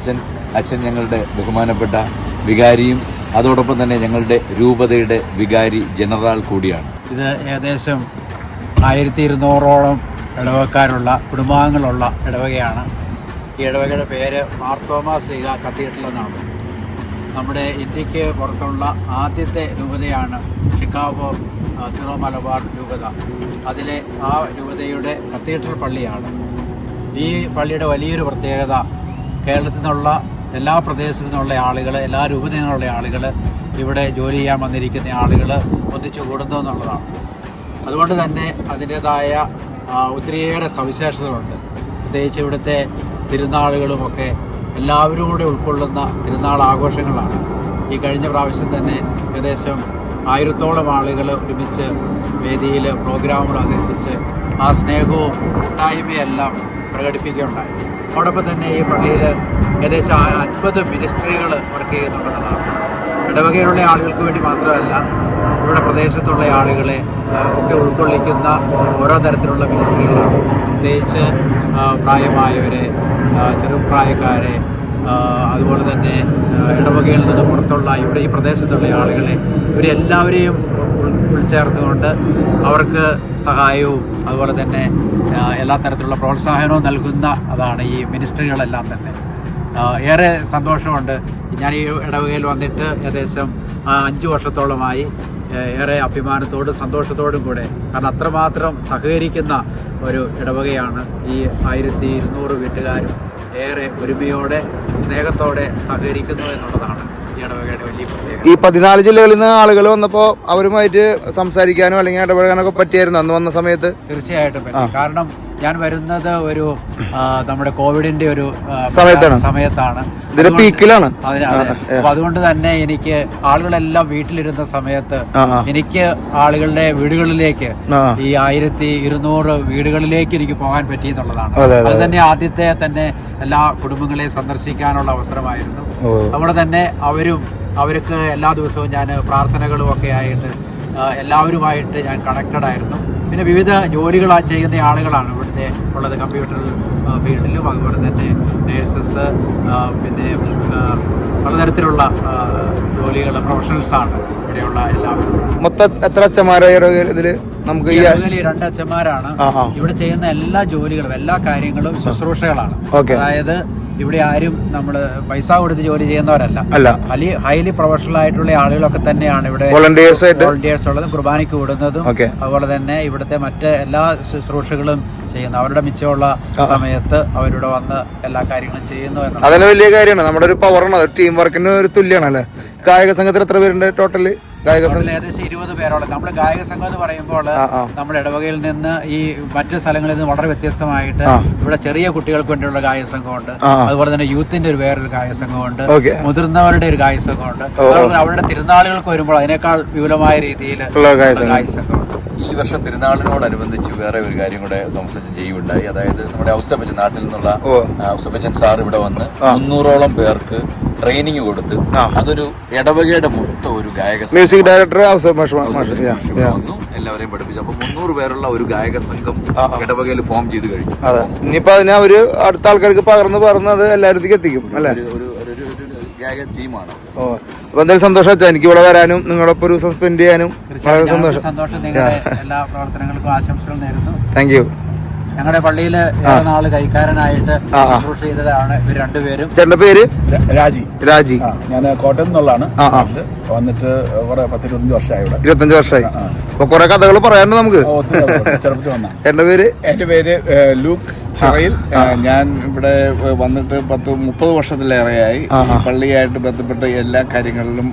അച്ഛൻ ഞങ്ങളുടെ ബഹുമാനപ്പെട്ട വികാരിയും അതോടൊപ്പം തന്നെ ഞങ്ങളുടെ രൂപതയുടെ വികാരി ജനറൽ കൂടിയാണ്. ഇത് ഏകദേശം 1200ഓളം ഇടവക്കാരുള്ള കുടുംബാംഗങ്ങളുള്ള ഇടവകയാണ്. ഈ ഇടവകയുടെ പേര് മാർത്തോമാ ശ്ലീഹ കത്തീഡ്രൽ എന്നാണ്. നമ്മുടെ ഇന്ത്യക്ക് പുറത്തുള്ള ആദ്യത്തെ രൂപതയാണ് ഷിക്കാഗോ സിറോ മലബാർ രൂപത. അതിലെ ആ രൂപതയുടെ കത്തീഡ്രൽ പള്ളിയാണ്. ഈ പള്ളിയുടെ വലിയൊരു പ്രത്യേകത കേരളത്തിൽ നിന്നുള്ള എല്ലാ പ്രദേശത്തു നിന്നുള്ള ആളുകൾ, എല്ലാ രൂപതയിൽ നിന്നുള്ള ആളുകൾ, ഇവിടെ ജോലി ചെയ്യാൻ വന്നിരിക്കുന്ന ആളുകൾ ഒന്നിച്ചു കൂടുന്നു എന്നുള്ളതാണ്. അതുകൊണ്ട് തന്നെ അതിൻ്റേതായ ഒത്തിരിയേറെ സവിശേഷതകളുണ്ട്. പ്രത്യേകിച്ച് ഇവിടുത്തെ തിരുനാളുകളുമൊക്കെ എല്ലാവരും കൂടെ ഉൾക്കൊള്ളുന്ന തിരുനാൾ ആഘോഷങ്ങളാണ്. ഈ കഴിഞ്ഞ പ്രാവശ്യം തന്നെ ഏകദേശം 1000ഓളം ആളുകൾ ഒരുമിച്ച് വേദിയിൽ പ്രോഗ്രാമുകൾ അവതരിപ്പിച്ച് ആ സ്നേഹവും കൂട്ടായ്മയെല്ലാം പ്രകടിപ്പിക്കുകയുണ്ടായി. അതോടൊപ്പം തന്നെ ഈ പള്ളിയിൽ ഏകദേശം 50 മിനിസ്ട്രികൾ വർക്ക് ചെയ്യുന്നുണ്ടെന്നുള്ളതാണ്. ഇടവകയിലുള്ള ആളുകൾക്ക് വേണ്ടി മാത്രമല്ല, ഇവിടെ പ്രദേശത്തുള്ള ആളുകളെ ഒക്കെ ഉൾക്കൊള്ളിക്കുന്ന ഓരോ തരത്തിലുള്ള മിനിസ്ട്രികളാണ്. പ്രത്യേകിച്ച് പ്രായമായവരെ, ചെറുപ്രായക്കാരെ, അതുപോലെ തന്നെ ഇടവകയിൽ നിന്ന് പുറത്തുള്ള ഇവിടെ ഈ പ്രദേശത്തുള്ള ആളുകളെ, ഇവരെല്ലാവരെയും ഉൾച്ചേർത്തുകൊണ്ട് അവർക്ക് സഹായവും അതുപോലെ തന്നെ എല്ലാ തരത്തിലുള്ള പ്രോത്സാഹനവും നൽകുന്ന അതാണ് ഈ മിനിസ്ട്രികളെല്ലാം തന്നെ. ഏറെ സന്തോഷമുണ്ട്. ഞാൻ ഈ ഇടവകയിൽ വന്നിട്ട് ഏകദേശം 5 വർഷത്തോളമായി. ഏറെ അഭിമാനത്തോടും സന്തോഷത്തോടും കൂടെ, കാരണം അത്രമാത്രം സഹകരിക്കുന്ന ഒരു ഇടവകയാണ്. ഈ 1200 വീട്ടുകാരും ഏറെ ഒരുമയോടെ സ്നേഹത്തോടെ സഹകരിക്കുന്നു എന്നുള്ളതാണ് ഈ ഇടവകയുടെ വലിയ പ്രത്യേകത. ഈ 14 ജില്ലകളിൽ നിന്ന് ആളുകൾ വന്നപ്പോൾ അവരുമായിട്ട് സംസാരിക്കാനോ അല്ലെങ്കിൽ ഇടപഴകാനൊക്കെ പറ്റിയായിരുന്നു അന്ന് വന്ന സമയത്ത്? തീർച്ചയായിട്ടും പറ്റി. കാരണം ഞാൻ വരുന്നത് ഒരു നമ്മുടെ കോവിഡിന്റെ ഒരു സമയത്താണ്. പീക്കിലാണ്. അപ്പൊ അതുകൊണ്ട് തന്നെ എനിക്ക് ആളുകളെല്ലാം വീട്ടിലിരുന്ന സമയത്ത് എനിക്ക് ആളുകളുടെ വീടുകളിലേക്ക് ഈ 1200 വീടുകളിലേക്ക് എനിക്ക് പോകാൻ പറ്റി എന്നുള്ളതാണ്. അത് തന്നെ ആദ്യത്തെ തന്നെ എല്ലാ കുടുംബങ്ങളെയും സന്ദർശിക്കാനുള്ള അവസരമായിരുന്നു. അതുകൊണ്ട് തന്നെ അവർക്ക് എല്ലാ ദിവസവും ഞാൻ പ്രാർത്ഥനകളും ഒക്കെ ആയിട്ട് എല്ലാവരുമായിട്ട് ഞാൻ കണക്റ്റഡ് ആയിരുന്നു. പിന്നെ വിവിധ ജോലികൾ ചെയ്യുന്ന ആളുകളാണ് ഇവിടുത്തെ ഉള്ളത്. കമ്പ്യൂട്ടർ ഫീൽഡിലും അതുപോലെ തന്നെ നേഴ്സസ്, പിന്നെ പലതരത്തിലുള്ള ജോലികൾ, പ്രൊഫഷണൽസാണ് ഇവിടെയുള്ള എല്ലാവരും. മൊത്തം എത്ര അച്ഛന്മാരാണ് ഇതില്? നമുക്ക് 2 അച്ഛന്മാരാണ്. ഇവിടെ ചെയ്യുന്ന എല്ലാ ജോലികളും, എല്ലാ കാര്യങ്ങളും ശുശ്രൂഷകളാണ്. അതായത് ഇവിടെ ആരും നമ്മൾ പൈസ കൊടുത്ത് ജോലി ചെയ്യുന്നവരല്ല. ഹൈലി പ്രൊഫഷണൽ ആയിട്ടുള്ള ആളുകളൊക്കെ തന്നെയാണ് ഇവിടെ വോളണ്ടിയേഴ്സ് ഉള്ളതും കുർബാനയ്ക്ക് കൂടുന്നതും അതുപോലെ തന്നെ ഇവിടുത്തെ മറ്റ് എല്ലാ ശുശ്രൂഷകളും ചെയ്യുന്നു. അവരുടെ മിച്ചമുള്ള സമയത്ത് അവരിവിടെ വന്ന് എല്ലാ കാര്യങ്ങളും ചെയ്യുന്നു എന്നുള്ളത് അതിന് വലിയ കാര്യമാണ്. നമ്മുടെ ഒരു പവറാണ്, ടീം വർക്കിന് ഒരു തുല്യമാണ് അല്ലേ? കായിക സംഘത്തിൽ എത്ര പേരുണ്ട് ടോട്ടല്? ഏകദേശം 20 പേരോളം. നമ്മൾ ഗായക സംഘം എന്ന് പറയുമ്പോൾ നമ്മുടെ ഇടവകയിൽ നിന്ന് ഈ മറ്റു സ്ഥലങ്ങളിൽ നിന്ന് വളരെ വ്യത്യസ്തമായിട്ട് ഇവിടെ ചെറിയ കുട്ടികൾക്ക് വേണ്ടിയുള്ള ഗായക സംഘമുണ്ട്. അതുപോലെ തന്നെ യൂത്തിന്റെ ഒരു വേറൊരു ഗായക സംഘമുണ്ട്, മുതിർന്നവരുടെ ഒരു ഗായക സംഘമുണ്ട്. അവരുടെ തിരുനാളുകൾക്ക് വരുമ്പോൾ അതിനേക്കാൾ വിപുലമായ രീതിയിൽ ഗായക സംഘമുണ്ട്. ഈ വർഷം തിരുനാളിനോടനുബന്ധിച്ച് വേറെ ഒരു കാര്യം കൂടെ തോമസച്ചൻ ചെയ്യുകയുണ്ടായി. അതായത് നമ്മുടെ ഔസപ്പച്ചൻ, നാട്ടിൽ നിന്നുള്ള ഔസപ്പച്ചൻ സാർ ഇവിടെ വന്ന് 300ഓളം പേർക്ക് ട്രെയിനിങ് കൊടുത്ത് അതൊരു ഇടവകയുടെ മൊത്തം ഒരു ഗായക മ്യൂസിക് ഡയറക്ടർ വന്നു എല്ലാവരെയും പഠിപ്പിച്ചു. അപ്പൊ 300 പേരുള്ള ഒരു ഗായക സംഘം ഇടവകയിൽ ഫോം ചെയ്ത് കഴിഞ്ഞു. ഇനിയിപ്പോ അതിനെ അവര് അടുത്ത ആൾക്കാർക്ക് പകർന്ന് അത് എല്ലാവരും എത്തിക്കും അല്ലെ? ഗായക ടീമാണ്. അപ്പൊ എന്തായാലും സന്തോഷം എനിക്ക് ഇവിടെ വരാനും നിങ്ങളൊപ്പം ഒരു ദിവസം സ്പെൻഡ് ചെയ്യാനും വളരെ സന്തോഷം. നിങ്ങളുടെ എല്ലാ പ്രവർത്തനങ്ങൾക്കും ആശംസകൾ നേരുന്നു. Thank you. ഞങ്ങളുടെ പള്ളിയിൽ നാള് കൈക്കാരനായിട്ട് ശുശ്രൂഷ ചെയ്തതാണ് ഇവർ രണ്ടുപേരും. ചേട്ടന്റെ പേര്? രാജി. ഞാൻ കോട്ടയം നിന്നുള്ളതാണ്. വന്നിട്ട് 10-25 വർഷമായി ഇവിടെ. 25 വർഷമായി. അപ്പൊ കുറെ കഥകൾ പറയാനുണ്ട് നമുക്ക്. ചെറുപ്പത്തിൽ വന്ന. ചേട്ടന്റെ പേര്? എന്റെ പേര് ലൂക്ക് ചിറയിൽ. ഞാൻ ഇവിടെ വന്നിട്ട് 10-30 വർഷത്തിലേറെയായി. പള്ളിയായിട്ട് ബന്ധപ്പെട്ട എല്ലാ കാര്യങ്ങളിലും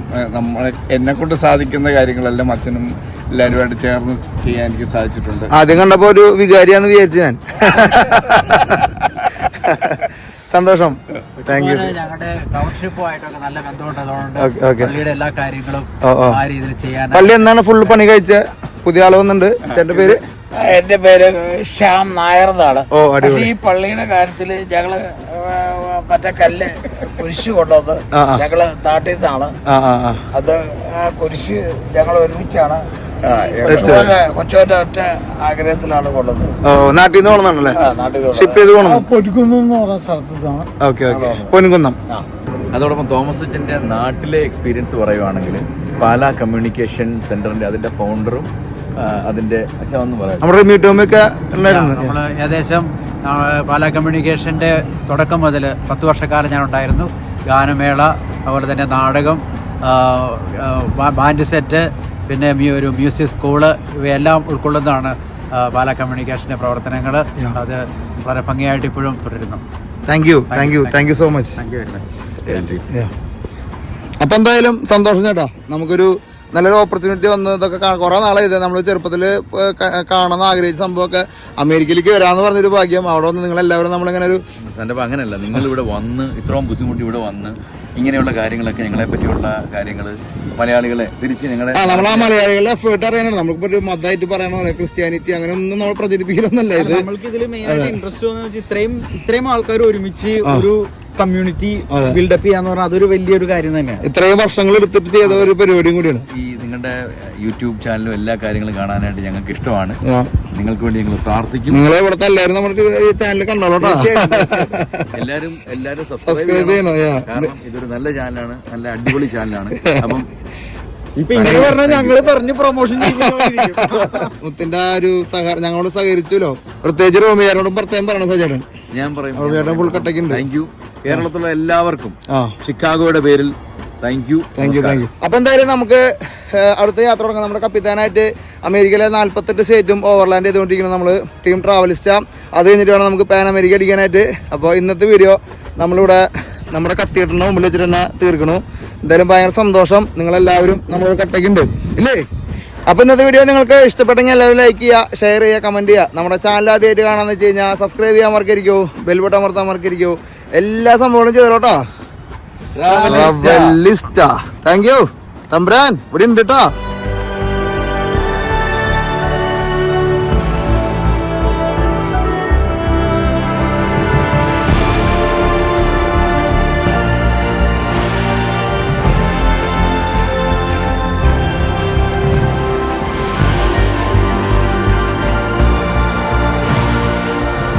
എന്നെ കൊണ്ട് സാധിക്കുന്ന കാര്യങ്ങളെല്ലാം അച്ഛനും എല്ലാവരുമായിട്ട് ചേർന്ന് ചെയ്യാൻ എനിക്ക് സാധിച്ചിട്ടുണ്ട്. ആദ്യം കണ്ടപ്പോ ഒരു വികാരിയാന്ന് വിചാരിച്ചു ഞാൻ. സന്തോഷം. Thank you. ഞങ്ങളുടെ ടൗൺഷിപ്പുമായിട്ടൊക്കെ നല്ല ബന്ധമുണ്ടതുകൊണ്ട് പള്ളിയുടെ എല്ലാ കാര്യങ്ങളും ആ രീതിയിൽ ചെയ്യാൻ. പള്ളി എന്താണ് ഫുൾ പണി കഴിച്ച പുതിയ ആള് വന്നിട്ടുണ്ട്. ചേട്ടന്റെ പേര്? എന്റെ പേര് ശ്യാം നായർ എന്നാണ്. പക്ഷേ ഈ പള്ളിയുടെ കാര്യത്തില് ഞങ്ങള് മറ്റേ കല്ല് കുരിശ് കൊണ്ടുവന്ന് ഞങ്ങള് നാട്ടിൽ നിന്നാണ്. അത് ആ കുരിശ് ഞങ്ങൾ ഒരുമിച്ചാണ് കൊച്ചുവിന്റെ ഒറ്റ ആഗ്രഹത്തിലാണ് കൊണ്ടുവന്നത്. നാട്ടിൽ നിന്ന് കൊണ്ടുവന്നാണല്ലേ? ഷിപ്പ് ചെയ്ത് കൊണ്ടുവന്നു. പൊൻകുന്നം എന്ന് പറയുന്ന സ്ഥലത്താണ്. പൊൻകുന്നം. അതോടൊപ്പം തോമസ് അച്ഛൻ്റെ നാട്ടിലെ എക്സ്പീരിയൻസ് പറയുവാണെങ്കിൽ പാലാ കമ്മ്യൂണിക്കേഷൻ സെന്ററിന്റെ അതിന്റെ ഫൗണ്ടറും അതിന്റെ ഒന്ന് പറയാം. നമ്മുടെ റിമ്യൂട്ടോമൊക്കെ ഉണ്ടായിരുന്നു. നമ്മൾ ഏകദേശം പാലാ കമ്മ്യൂണിക്കേഷൻ്റെ തുടക്കം മുതൽ 10 വർഷക്കാലം ഞാൻ ഉണ്ടായിരുന്നു. ഗാനമേള, അതുപോലെ തന്നെ നാടകം, ബാൻഡ് സെറ്റ്, പിന്നെ ഒരു മ്യൂസിക് സ്കൂള്, ഇവയെല്ലാം ഉൾക്കൊള്ളുന്നതാണ് പാലാ കമ്മ്യൂണിക്കേഷൻ്റെ പ്രവർത്തനങ്ങൾ. അത് വളരെ ഭംഗിയായിട്ട് ഇപ്പോഴും തുടരുന്നു. Thank you so much. അപ്പൊ എന്തായാലും സന്തോഷം ചേട്ടാ, നമുക്കൊരു നല്ലൊരു ഓപ്പർച്യൂണിറ്റി വന്നതൊക്കെ കുറെ നാളെ ഇത് നമ്മൾ ചെറുപ്പത്തിൽ കാണാൻ ആഗ്രഹിച്ച സംഭവമൊക്കെ അമേരിക്കയിലേക്ക് വരാന്ന് പറഞ്ഞൊരു ഭാഗ്യം. അവിടെ വന്ന് നിങ്ങളെല്ലാവരും നമ്മളിങ്ങനെ ഒരു അങ്ങനെയല്ല, നിങ്ങൾ ഇവിടെ വന്ന് ഇത്രയും ബുദ്ധിമുട്ടി ഇവിടെ വന്ന് ഇങ്ങനെയുള്ള കാര്യങ്ങളൊക്കെ ഞങ്ങളെ പറ്റിയുള്ള കാര്യങ്ങൾ മലയാളികളെ തിരിച്ച് നിങ്ങളെ നമ്മളാ മലയാളികളുടെ എഫേർട്ട് അറിയാനാണ്. നമുക്കിപ്പോ ഒരു മതമായിട്ട് പറയണ ക്രിസ്ത്യാനിറ്റി അങ്ങനെ ഒന്നും നമ്മൾ പ്രചരിപ്പിക്കലൊന്നല്ല. ഇത് നമ്മൾക്ക് ഇതിൽ മെയിനായിട്ട് ഇൻട്രസ്റ്റ് തോന്നുന്നത് ഇത്രയും ആൾക്കാർ ഒരുമിച്ച് ഒരു കമ്മ്യൂണിറ്റി ബിൽഡപ്പ് ചെയ്യാന്ന് പറഞ്ഞാൽ അതൊരു വലിയൊരു കാര്യം തന്നെയാണ്. ഇത്രയും വർഷങ്ങൾ എടുത്തിട്ട് ചെയ്ത ഒരു പരിപാടിയും കൂടിയാണ്. ഈ നിങ്ങളുടെ യൂട്യൂബ് ചാനലും എല്ലാ കാര്യങ്ങളും കാണാനായിട്ട് ഞങ്ങൾക്ക് ഇഷ്ടമാണ്. നിങ്ങൾക്ക് വേണ്ടി ഞങ്ങൾ പ്രാർത്ഥിക്കും. നിങ്ങളെ ഇവിടുത്തെ എല്ലാവരും നമ്മുടെ ചാനൽ കണ്ടോളൂ. എല്ലാവരും സബ്സ്ക്രൈബ് ചെയ്യണം. കാരണം ഇതൊരു നല്ല ചാനലാണ്, നല്ല അടിപൊളി ചാനലാണ്. അപ്പം ഇപ്പൊ ഇങ്ങനെ പറഞ്ഞാൽ ഞങ്ങള് പറഞ്ഞ് പ്രൊമോഷൻ മുത്തിന്റെ ആ ഒരു ഞങ്ങളോട് സഹകരിച്ചല്ലോ. പ്രത്യേകിച്ച് റോമിയാരോടും പ്രത്യേകം പറയണം സജേട്ടൻ. ഞാൻ പറയും ഫുൾ കട്ടക്കുണ്ട്. Thank you. കേരളത്തിലുള്ള എല്ലാവർക്കും ഷിക്കാഗോയുടെ പേരിൽ താങ്ക് യു. അപ്പൊ എന്തായാലും നമുക്ക് അടുത്ത യാത്ര തുടങ്ങാം. നമ്മുടെ കപ്പിത്താനായിട്ട് അമേരിക്കയിലെ 48 സ്റ്റേറ്റും ഓവർലാൻഡ് ചെയ്തുകൊണ്ടിരിക്കുന്നത് നമ്മൾ ടീം ട്രാവലിസ്റ്റാ. അത് കഴിഞ്ഞിട്ട് വേണം നമുക്ക് പാൻ അമേരിക്ക അടിക്കാനായിട്ട്. അപ്പോൾ ഇന്നത്തെ വീഡിയോ നമ്മളിവിടെ നമ്മുടെ കത്തീഡ്രലിന് മുമ്പിൽ വെച്ചിട്ട് തന്നെ തീർക്കണു. എന്തായാലും ഭയങ്കര സന്തോഷം, നിങ്ങളെല്ലാവരും നമ്മളോട് കട്ടക്കുണ്ട് ഇല്ലേ. അപ്പോൾ ഇന്നത്തെ വീഡിയോ നിങ്ങൾക്ക് ഇഷ്ടപ്പെട്ടെങ്കിൽ എല്ലാവരും ലൈക്ക് ചെയ്യുക, ഷെയർ ചെയ്യുക, കമൻറ്റ് ചെയ്യുക. നമ്മുടെ ചാനൽ ആദ്യമായിട്ട് കാണാമെന്ന് വെച്ച് കഴിഞ്ഞാൽ സബ്സ്ക്രൈബ് ചെയ്യാൻ മറക്കരിക്കോ, ബെൽ ബട്ടൺ അമർത്താൻ മറക്കരിക്കോ. എല്ലാ സംഭവങ്ങളും ചെയ്തോട്ടോ. താങ്ക് യു തമ്പ്രാൻ, ഇവിടെ ഉണ്ട് കേട്ടോ.